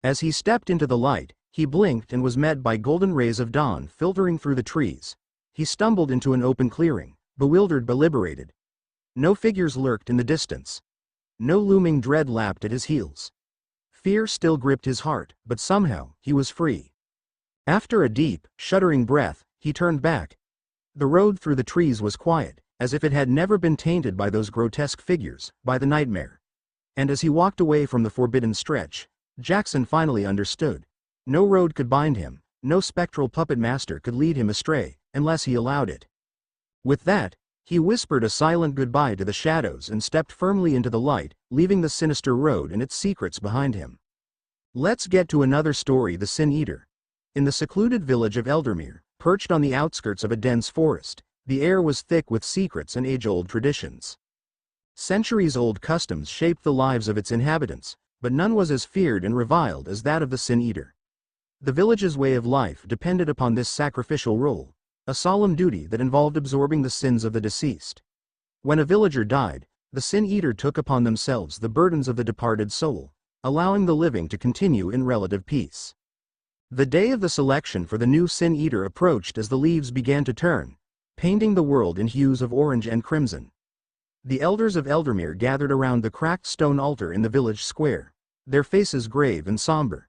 As he stepped into the light, he blinked and was met by golden rays of dawn filtering through the trees. He stumbled into an open clearing, bewildered but liberated. No figures lurked in the distance. No looming dread lapped at his heels. Fear still gripped his heart, but somehow, he was free. After a deep, shuddering breath, he turned back. The road through the trees was quiet, as if it had never been tainted by those grotesque figures, by the nightmare. And as he walked away from the forbidden stretch, Jackson finally understood. No road could bind him, no spectral puppet master could lead him astray, unless he allowed it. With that, he whispered a silent goodbye to the shadows and stepped firmly into the light, leaving the sinister road and its secrets behind him. Let's get to another story: the Sin Eater. In the secluded village of Eldermere, perched on the outskirts of a dense forest, the air was thick with secrets and age-old traditions. Centuries-old customs shaped the lives of its inhabitants, but none was as feared and reviled as that of the Sin Eater. The village's way of life depended upon this sacrificial role, a solemn duty that involved absorbing the sins of the deceased. When a villager died, the sin-eater took upon themselves the burdens of the departed soul, allowing the living to continue in relative peace. The day of the selection for the new sin-eater approached as the leaves began to turn, painting the world in hues of orange and crimson. The elders of Eldermere gathered around the cracked stone altar in the village square, their faces grave and somber.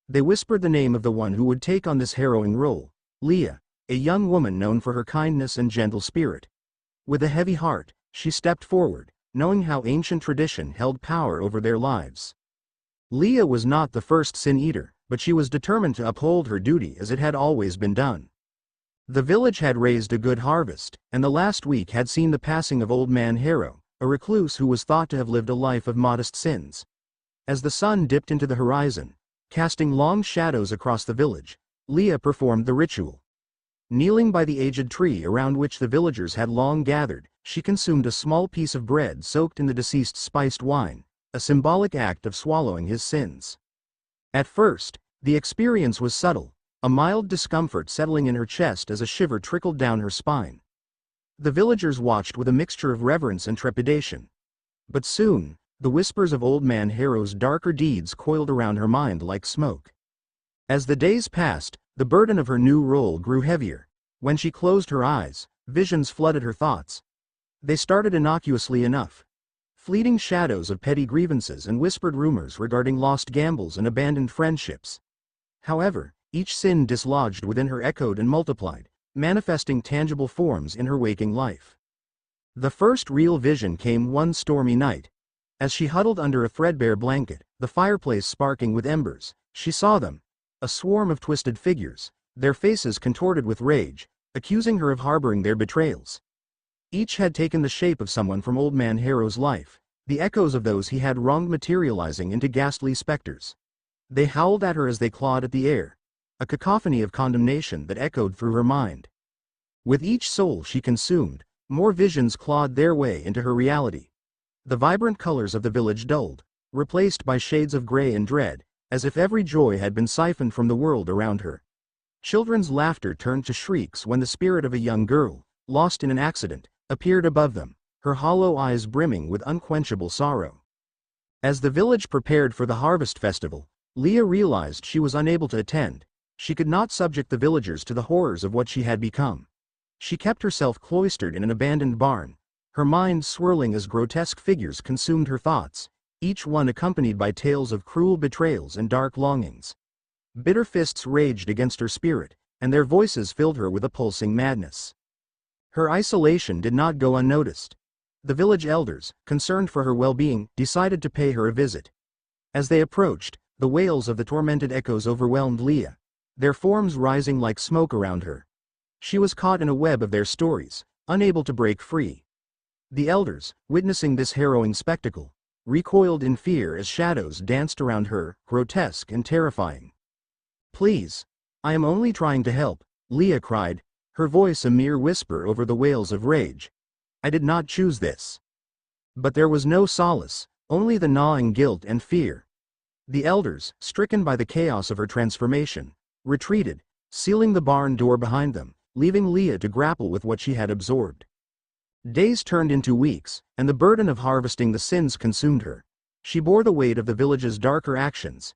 They whispered the name of the one who would take on this harrowing role, Leah, a young woman known for her kindness and gentle spirit. With a heavy heart, she stepped forward, knowing how ancient tradition held power over their lives. Leah was not the first sin-eater, but she was determined to uphold her duty as it had always been done. The village had raised a good harvest, and the last week had seen the passing of Old Man Harrow, a recluse who was thought to have lived a life of modest sins. As the sun dipped into the horizon, casting long shadows across the village, Leah performed the ritual. Kneeling by the aged tree around which the villagers had long gathered, she consumed a small piece of bread soaked in the deceased's spiced wine, a symbolic act of swallowing his sins. At first, the experience was subtle, a mild discomfort settling in her chest as a shiver trickled down her spine. The villagers watched with a mixture of reverence and trepidation. But soon, the whispers of Old Man Harrow's darker deeds coiled around her mind like smoke. As the days passed, the burden of her new role grew heavier. When she closed her eyes, visions flooded her thoughts. They started innocuously enough. Fleeting shadows of petty grievances and whispered rumors regarding lost gambles and abandoned friendships. However, each sin dislodged within her echoed and multiplied, manifesting tangible forms in her waking life. The first real vision came one stormy night. As she huddled under a threadbare blanket, the fireplace sparking with embers, she saw them, a swarm of twisted figures, their faces contorted with rage, accusing her of harboring their betrayals. Each had taken the shape of someone from Old Man Harrow's life, the echoes of those he had wronged materializing into ghastly specters. They howled at her as they clawed at the air, a cacophony of condemnation that echoed through her mind. With each soul she consumed, more visions clawed their way into her reality. The vibrant colors of the village dulled, replaced by shades of gray and dread, as if every joy had been siphoned from the world around her. Children's laughter turned to shrieks when the spirit of a young girl, lost in an accident, appeared above them, her hollow eyes brimming with unquenchable sorrow. As the village prepared for the harvest festival, Leah realized she was unable to attend. She could not subject the villagers to the horrors of what she had become. She kept herself cloistered in an abandoned barn, her mind swirling as grotesque figures consumed her thoughts, each one accompanied by tales of cruel betrayals and dark longings. Bitter fists raged against her spirit, and their voices filled her with a pulsing madness. Her isolation did not go unnoticed. The village elders, concerned for her well-being, decided to pay her a visit. As they approached, the wails of the tormented echoes overwhelmed Leah, their forms rising like smoke around her. She was caught in a web of their stories, unable to break free. The elders, witnessing this harrowing spectacle, recoiled in fear as shadows danced around her, grotesque and terrifying. "Please, I am only trying to help," Leah cried, her voice a mere whisper over the wails of rage. "I did not choose this." But there was no solace, only the gnawing guilt and fear. The elders, stricken by the chaos of her transformation, retreated, sealing the barn door behind them, leaving Leah to grapple with what she had absorbed. Days turned into weeks, and the burden of harvesting the sins consumed her. She bore the weight of the village's darker actions.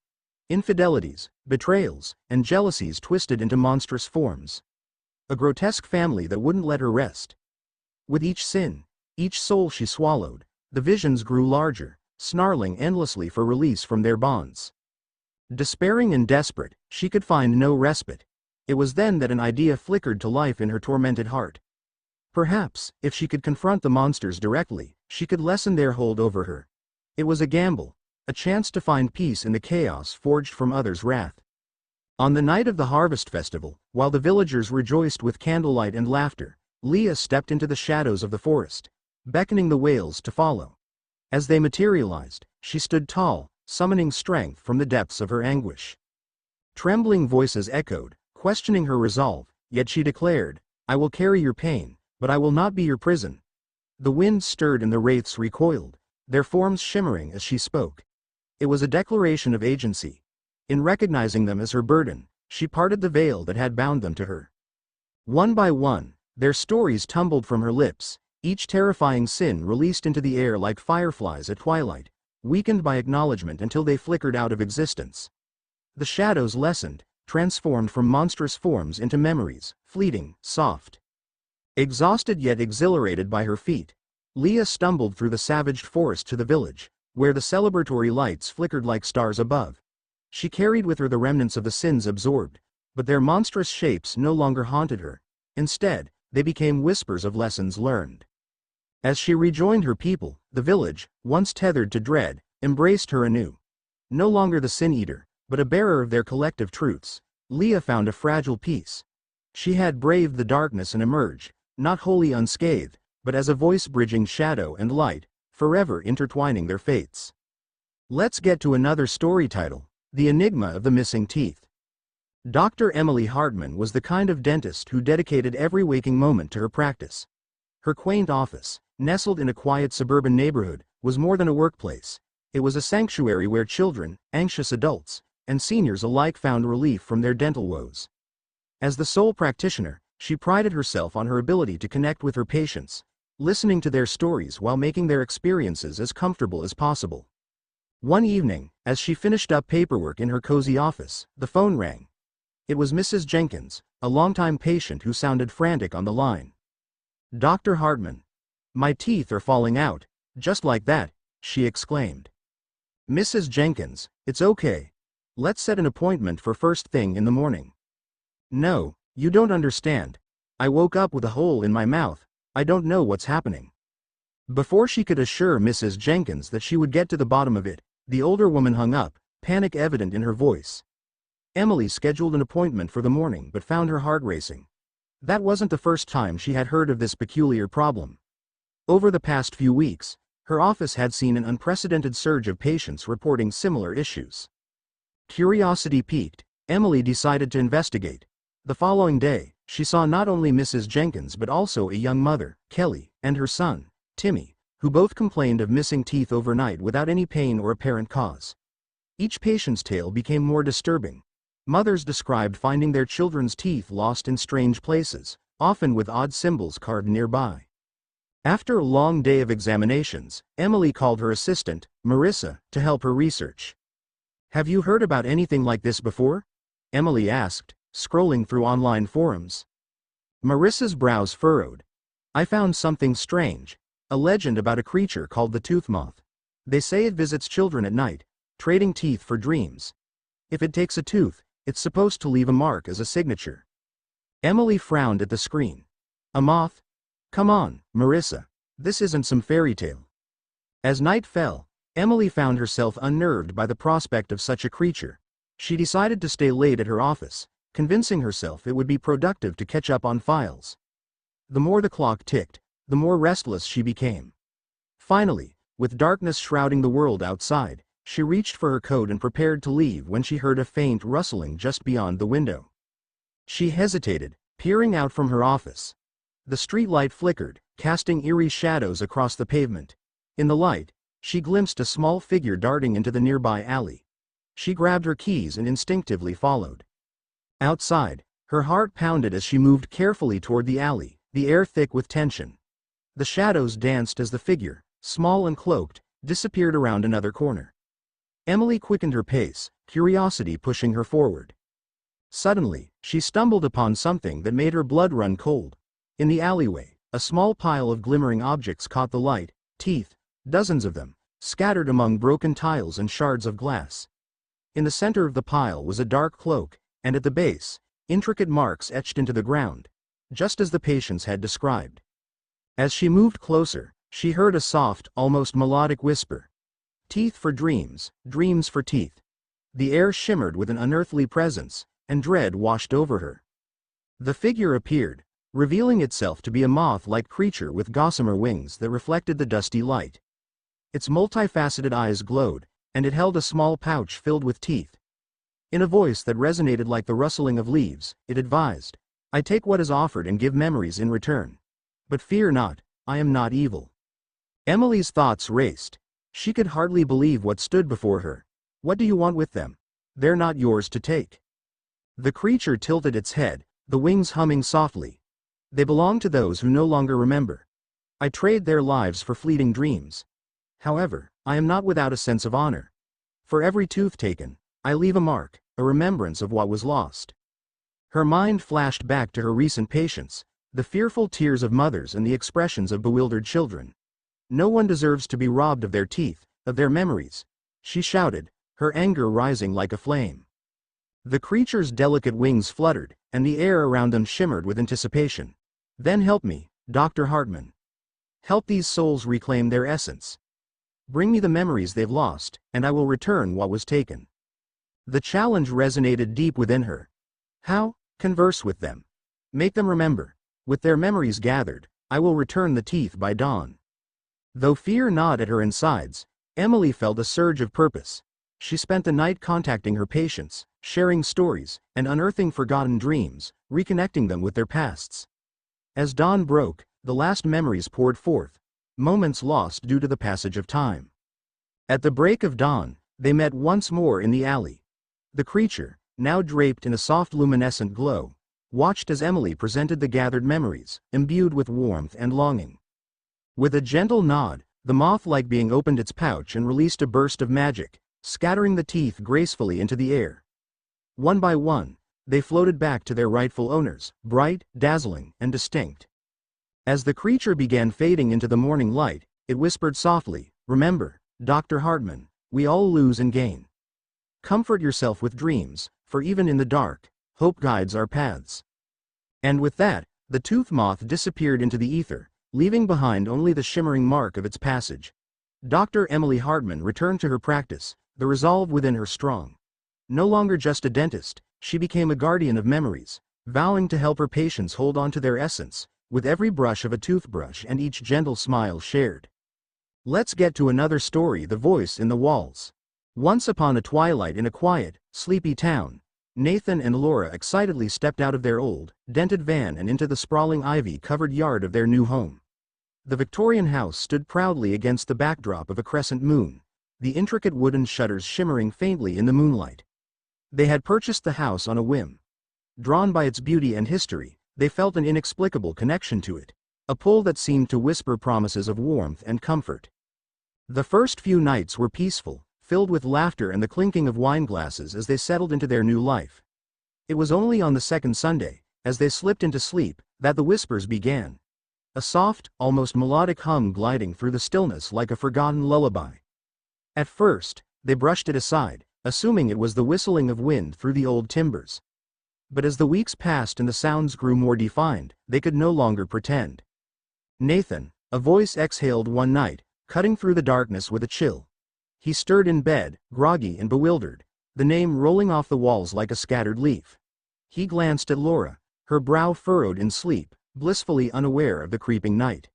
Infidelities, betrayals, and jealousies twisted into monstrous forms. A grotesque family that wouldn't let her rest. With each sin, each soul she swallowed, the visions grew larger, snarling endlessly for release from their bonds. Despairing and desperate, she could find no respite. It was then that an idea flickered to life in her tormented heart. Perhaps, if she could confront the monsters directly, she could lessen their hold over her. It was a gamble, a chance to find peace in the chaos forged from others' wrath. On the night of the harvest festival, while the villagers rejoiced with candlelight and laughter, Leah stepped into the shadows of the forest, beckoning the wails to follow. As they materialized, she stood tall, summoning strength from the depths of her anguish. Trembling voices echoed, questioning her resolve, yet she declared, "I will carry your pain, but I will not be your prison." The wind stirred and the wraiths recoiled, their forms shimmering as she spoke. It was a declaration of agency. In recognizing them as her burden, she parted the veil that had bound them to her. One by one, their stories tumbled from her lips, each terrifying sin released into the air like fireflies at twilight, weakened by acknowledgement until they flickered out of existence. The shadows lessened, transformed from monstrous forms into memories, fleeting, soft. Exhausted yet exhilarated by her feat, Leah stumbled through the savaged forest to the village, where the celebratory lights flickered like stars above. She carried with her the remnants of the sins absorbed, but their monstrous shapes no longer haunted her. Instead, they became whispers of lessons learned. As she rejoined her people, the village, once tethered to dread, embraced her anew. No longer the sin-eater, but a bearer of their collective truths, Leah found a fragile peace. She had braved the darkness and emerged, not wholly unscathed, but as a voice bridging shadow and light, forever intertwining their fates. Let's get to another story title, The Enigma of the Missing Teeth. Dr. Emily Hartman was the kind of dentist who dedicated every waking moment to her practice. Her quaint office, nestled in a quiet suburban neighborhood, was more than a workplace. It was a sanctuary where children, anxious adults, and seniors alike found relief from their dental woes. As the sole practitioner, she prided herself on her ability to connect with her patients, listening to their stories while making their experiences as comfortable as possible. One evening, as she finished up paperwork in her cozy office, the phone rang. It was Mrs. Jenkins, a longtime patient who sounded frantic on the line. "Dr. Hartman, my teeth are falling out, just like that," she exclaimed. "Mrs. Jenkins, it's okay. Let's set an appointment for first thing in the morning." "No, you don't understand. I woke up with a hole in my mouth. I don't know what's happening." Before she could assure Mrs. Jenkins that she would get to the bottom of it, the older woman hung up, panic evident in her voice. Emily scheduled an appointment for the morning but found her heart racing. That wasn't the first time she had heard of this peculiar problem. Over the past few weeks, her office had seen an unprecedented surge of patients reporting similar issues. Curiosity piqued, Emily decided to investigate. The following day, she saw not only Mrs. Jenkins but also a young mother, Kelly, and her son, Timmy, who both complained of missing teeth overnight without any pain or apparent cause. Each patient's tale became more disturbing. Mothers described finding their children's teeth lost in strange places, often with odd symbols carved nearby. After a long day of examinations, Emily called her assistant, Marissa, to help her research. "Have you heard about anything like this before?" Emily asked, scrolling through online forums. Marissa's brows furrowed. "I found something strange, a legend about a creature called the tooth moth. They say it visits children at night, trading teeth for dreams. If it takes a tooth, it's supposed to leave a mark as a signature." Emily frowned at the screen. "A moth? Come on, Marissa. This isn't some fairy tale." As night fell, Emily found herself unnerved by the prospect of such a creature. She decided to stay late at her office, convincing herself it would be productive to catch up on files. The more the clock ticked, the more restless she became. Finally, with darkness shrouding the world outside, she reached for her coat and prepared to leave when she heard a faint rustling just beyond the window. She hesitated, peering out from her office. The street light flickered, casting eerie shadows across the pavement. In the light, she glimpsed a small figure darting into the nearby alley. She grabbed her keys and instinctively followed. Outside, her heart pounded as she moved carefully toward the alley, the air thick with tension. The shadows danced as the figure, small and cloaked, disappeared around another corner. Emily quickened her pace, curiosity pushing her forward. Suddenly, she stumbled upon something that made her blood run cold. In the alleyway, a small pile of glimmering objects caught the light, teeth, dozens of them, scattered among broken tiles and shards of glass. In the center of the pile was a dark cloak, and at the base, intricate marks etched into the ground, just as the patients had described. As she moved closer, she heard a soft, almost melodic whisper. "Teeth for dreams, dreams for teeth." The air shimmered with an unearthly presence, and dread washed over her. The figure appeared, revealing itself to be a moth-like creature with gossamer wings that reflected the dusty light. Its multifaceted eyes glowed, and it held a small pouch filled with teeth. In a voice that resonated like the rustling of leaves, it advised, "I take what is offered and give memories in return. But fear not, I am not evil." Emily's thoughts raced. She could hardly believe what stood before her. "What do you want with them?" They're not yours to take. The creature tilted its head, the wings humming softly. They belong to those who no longer remember. I trade their lives for fleeting dreams. However, I am not without a sense of honor. For every tooth taken, I leave a mark, a remembrance of what was lost. Her mind flashed back to her recent patients, the fearful tears of mothers and the expressions of bewildered children. No one deserves to be robbed of their teeth, of their memories, she shouted, her anger rising like a flame. The creature's delicate wings fluttered, and the air around them shimmered with anticipation. Then help me, Dr. Hartman. Help these souls reclaim their essence. Bring me the memories they've lost, and I will return what was taken. The challenge resonated deep within her. How? Converse with them. Make them remember. With their memories gathered, I will return the teeth by dawn. Though fear gnawed at her insides, Emily felt a surge of purpose. She spent the night contacting her patients, sharing stories, and unearthing forgotten dreams, reconnecting them with their pasts. As dawn broke, the last memories poured forth, moments lost due to the passage of time. At the break of dawn, they met once more in the alley. The creature, now draped in a soft luminescent glow, watched as Emily presented the gathered memories, imbued with warmth and longing. With a gentle nod, the moth-like being opened its pouch and released a burst of magic, scattering the teeth gracefully into the air. One by one, they floated back to their rightful owners, bright, dazzling, and distinct. As the creature began fading into the morning light, it whispered softly, "Remember, Dr. Hartman, we all lose and gain. Comfort yourself with dreams, for even in the dark, hope guides our paths." And with that, the tooth moth disappeared into the ether, leaving behind only the shimmering mark of its passage. Dr. Emily Hartman returned to her practice, the resolve within her strong. No longer just a dentist, she became a guardian of memories, vowing to help her patients hold on to their essence, with every brush of a toothbrush and each gentle smile shared. Let's get to another story. The voice in the walls. Once upon a twilight in a quiet, sleepy town, Nathan and Laura excitedly stepped out of their old, dented van and into the sprawling ivy-covered yard of their new home. The Victorian house stood proudly against the backdrop of a crescent moon, the intricate wooden shutters shimmering faintly in the moonlight. They had purchased the house on a whim. Drawn by its beauty and history, they felt an inexplicable connection to it, a pull that seemed to whisper promises of warmth and comfort. The first few nights were peaceful, filled with laughter and the clinking of wine glasses as they settled into their new life. It was only on the second Sunday, as they slipped into sleep, that the whispers began. A soft, almost melodic hum gliding through the stillness like a forgotten lullaby. At first, they brushed it aside, assuming it was the whistling of wind through the old timbers. But as the weeks passed and the sounds grew more defined, they could no longer pretend. "Nathan," a voice exhaled one night, cutting through the darkness with a chill. He stirred in bed, groggy and bewildered, the name rolling off the walls like a scattered leaf. He glanced at Laura, her brow furrowed in sleep, blissfully unaware of the creeping night.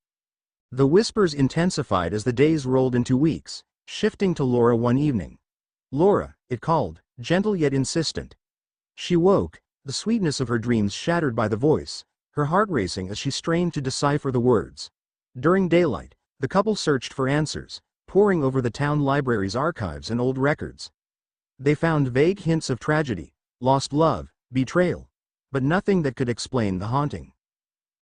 The whispers intensified as the days rolled into weeks, shifting to Laura one evening. "Laura," it called, gentle yet insistent. She woke, the sweetness of her dreams shattered by the voice, her heart racing as she strained to decipher the words. During daylight, the couple searched for answers, poring over the town library's archives and old records. They found vague hints of tragedy, lost love, betrayal, but nothing that could explain the haunting.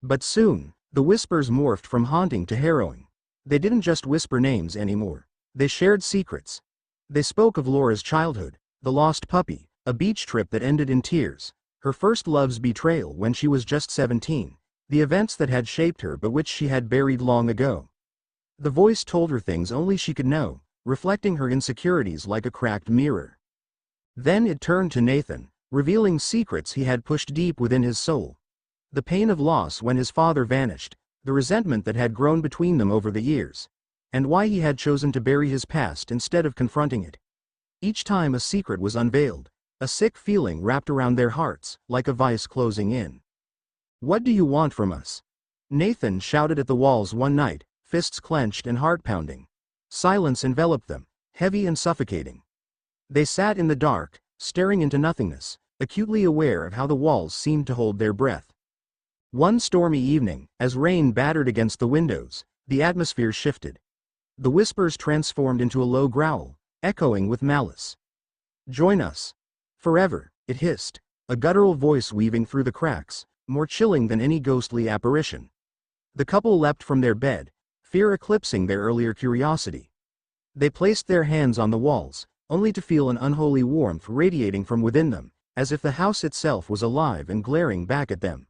But soon, the whispers morphed from haunting to harrowing. They didn't just whisper names anymore. They shared secrets. They spoke of Laura's childhood, the lost puppy, a beach trip that ended in tears, her first love's betrayal when she was just 17, the events that had shaped her but which she had buried long ago. The voice told her things only she could know, reflecting her insecurities like a cracked mirror. Then it turned to Nathan, revealing secrets he had pushed deep within his soul. The pain of loss when his father vanished, the resentment that had grown between them over the years, and why he had chosen to bury his past instead of confronting it. Each time a secret was unveiled, a sick feeling wrapped around their hearts, like a vice closing in. "What do you want from us?" Nathan shouted at the walls one night, fists clenched and heart pounding. Silence enveloped them, heavy and suffocating. They sat in the dark, staring into nothingness, acutely aware of how the walls seemed to hold their breath. One stormy evening, as rain battered against the windows, the atmosphere shifted. The whispers transformed into a low growl, echoing with malice. "Join us. Forever, it hissed, a guttural voice weaving through the cracks, more chilling than any ghostly apparition. The couple leapt from their bed, fear eclipsing their earlier curiosity. They placed their hands on the walls, only to feel an unholy warmth radiating from within them, as if the house itself was alive and glaring back at them.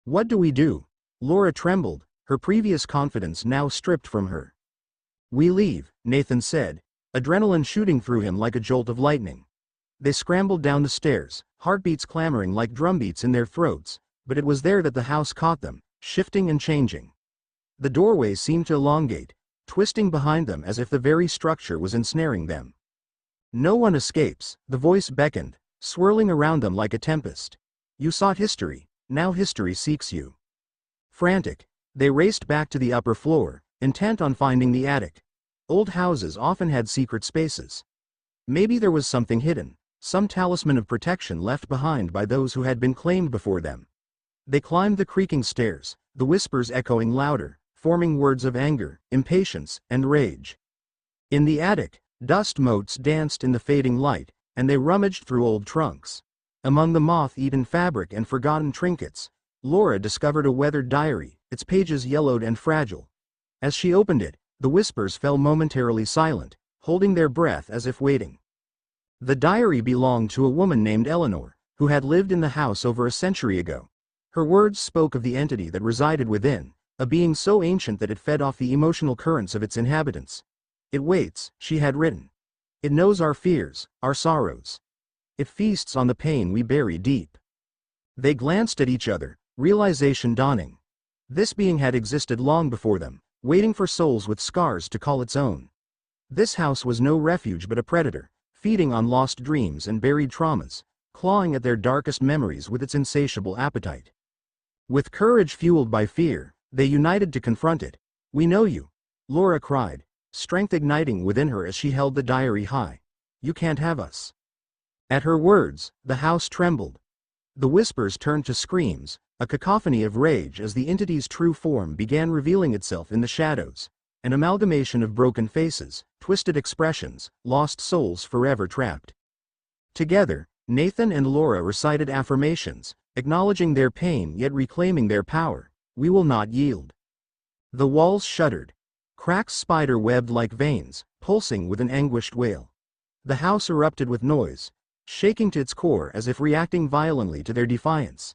"What do we do?" Laura trembled, her previous confidence now stripped from her. "We leave," Nathan said, adrenaline shooting through him like a jolt of lightning. They scrambled down the stairs, heartbeats clamoring like drumbeats in their throats, but it was there that the house caught them, shifting and changing. The doorway seemed to elongate, twisting behind them as if the very structure was ensnaring them. "No one escapes," the voice beckoned, swirling around them like a tempest. "You sought history, now history seeks you." Frantic, they raced back to the upper floor, intent on finding the attic. Old houses often had secret spaces. Maybe there was something hidden, some talisman of protection left behind by those who had been claimed before them. They climbed the creaking stairs, the whispers echoing louder, forming words of anger, impatience, and rage. In the attic, dust motes danced in the fading light, and they rummaged through old trunks. Among the moth-eaten fabric and forgotten trinkets, Laura discovered a weathered diary, its pages yellowed and fragile. As she opened it, the whispers fell momentarily silent, holding their breath as if waiting. The diary belonged to a woman named Eleanor, who had lived in the house over a century ago. Her words spoke of the entity that resided within, a being so ancient that it fed off the emotional currents of its inhabitants. "It waits," she had written. "It knows our fears, our sorrows. It feasts on the pain we bury deep." They glanced at each other, realization dawning. This being had existed long before them, waiting for souls with scars to call its own. This house was no refuge but a predator, feeding on lost dreams and buried traumas, clawing at their darkest memories with its insatiable appetite. With courage fueled by fear, they united to confront it. "We know you," Laura cried, strength igniting within her as she held the diary high. "You can't have us." At her words, the house trembled. The whispers turned to screams, a cacophony of rage as the entity's true form began revealing itself in the shadows, an amalgamation of broken faces, twisted expressions, lost souls forever trapped. Together, Nathan and Laura recited affirmations, acknowledging their pain yet reclaiming their power. "We will not yield." The walls shuddered. Cracks spider-webbed like veins, pulsing with an anguished wail. The house erupted with noise, shaking to its core as if reacting violently to their defiance.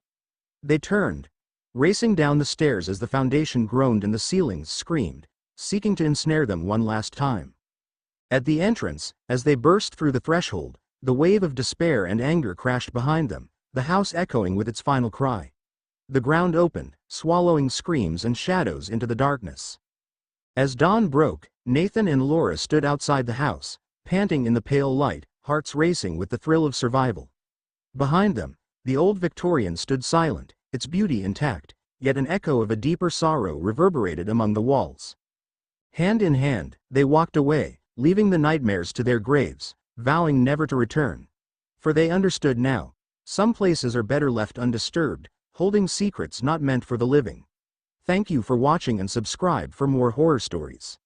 They turned, racing down the stairs as the foundation groaned and the ceilings screamed, seeking to ensnare them one last time. At the entrance, as they burst through the threshold, the wave of despair and anger crashed behind them, the house echoing with its final cry. The ground opened, swallowing screams and shadows into the darkness. As dawn broke, Nathan and Laura stood outside the house, panting in the pale light, hearts racing with the thrill of survival. Behind them, the old Victorian stood silent, its beauty intact, yet an echo of a deeper sorrow reverberated among the walls. Hand in hand, they walked away, leaving the nightmares to their graves, vowing never to return. For they understood now, some places are better left undisturbed, holding secrets not meant for the living. Thank you for watching and subscribe for more horror stories.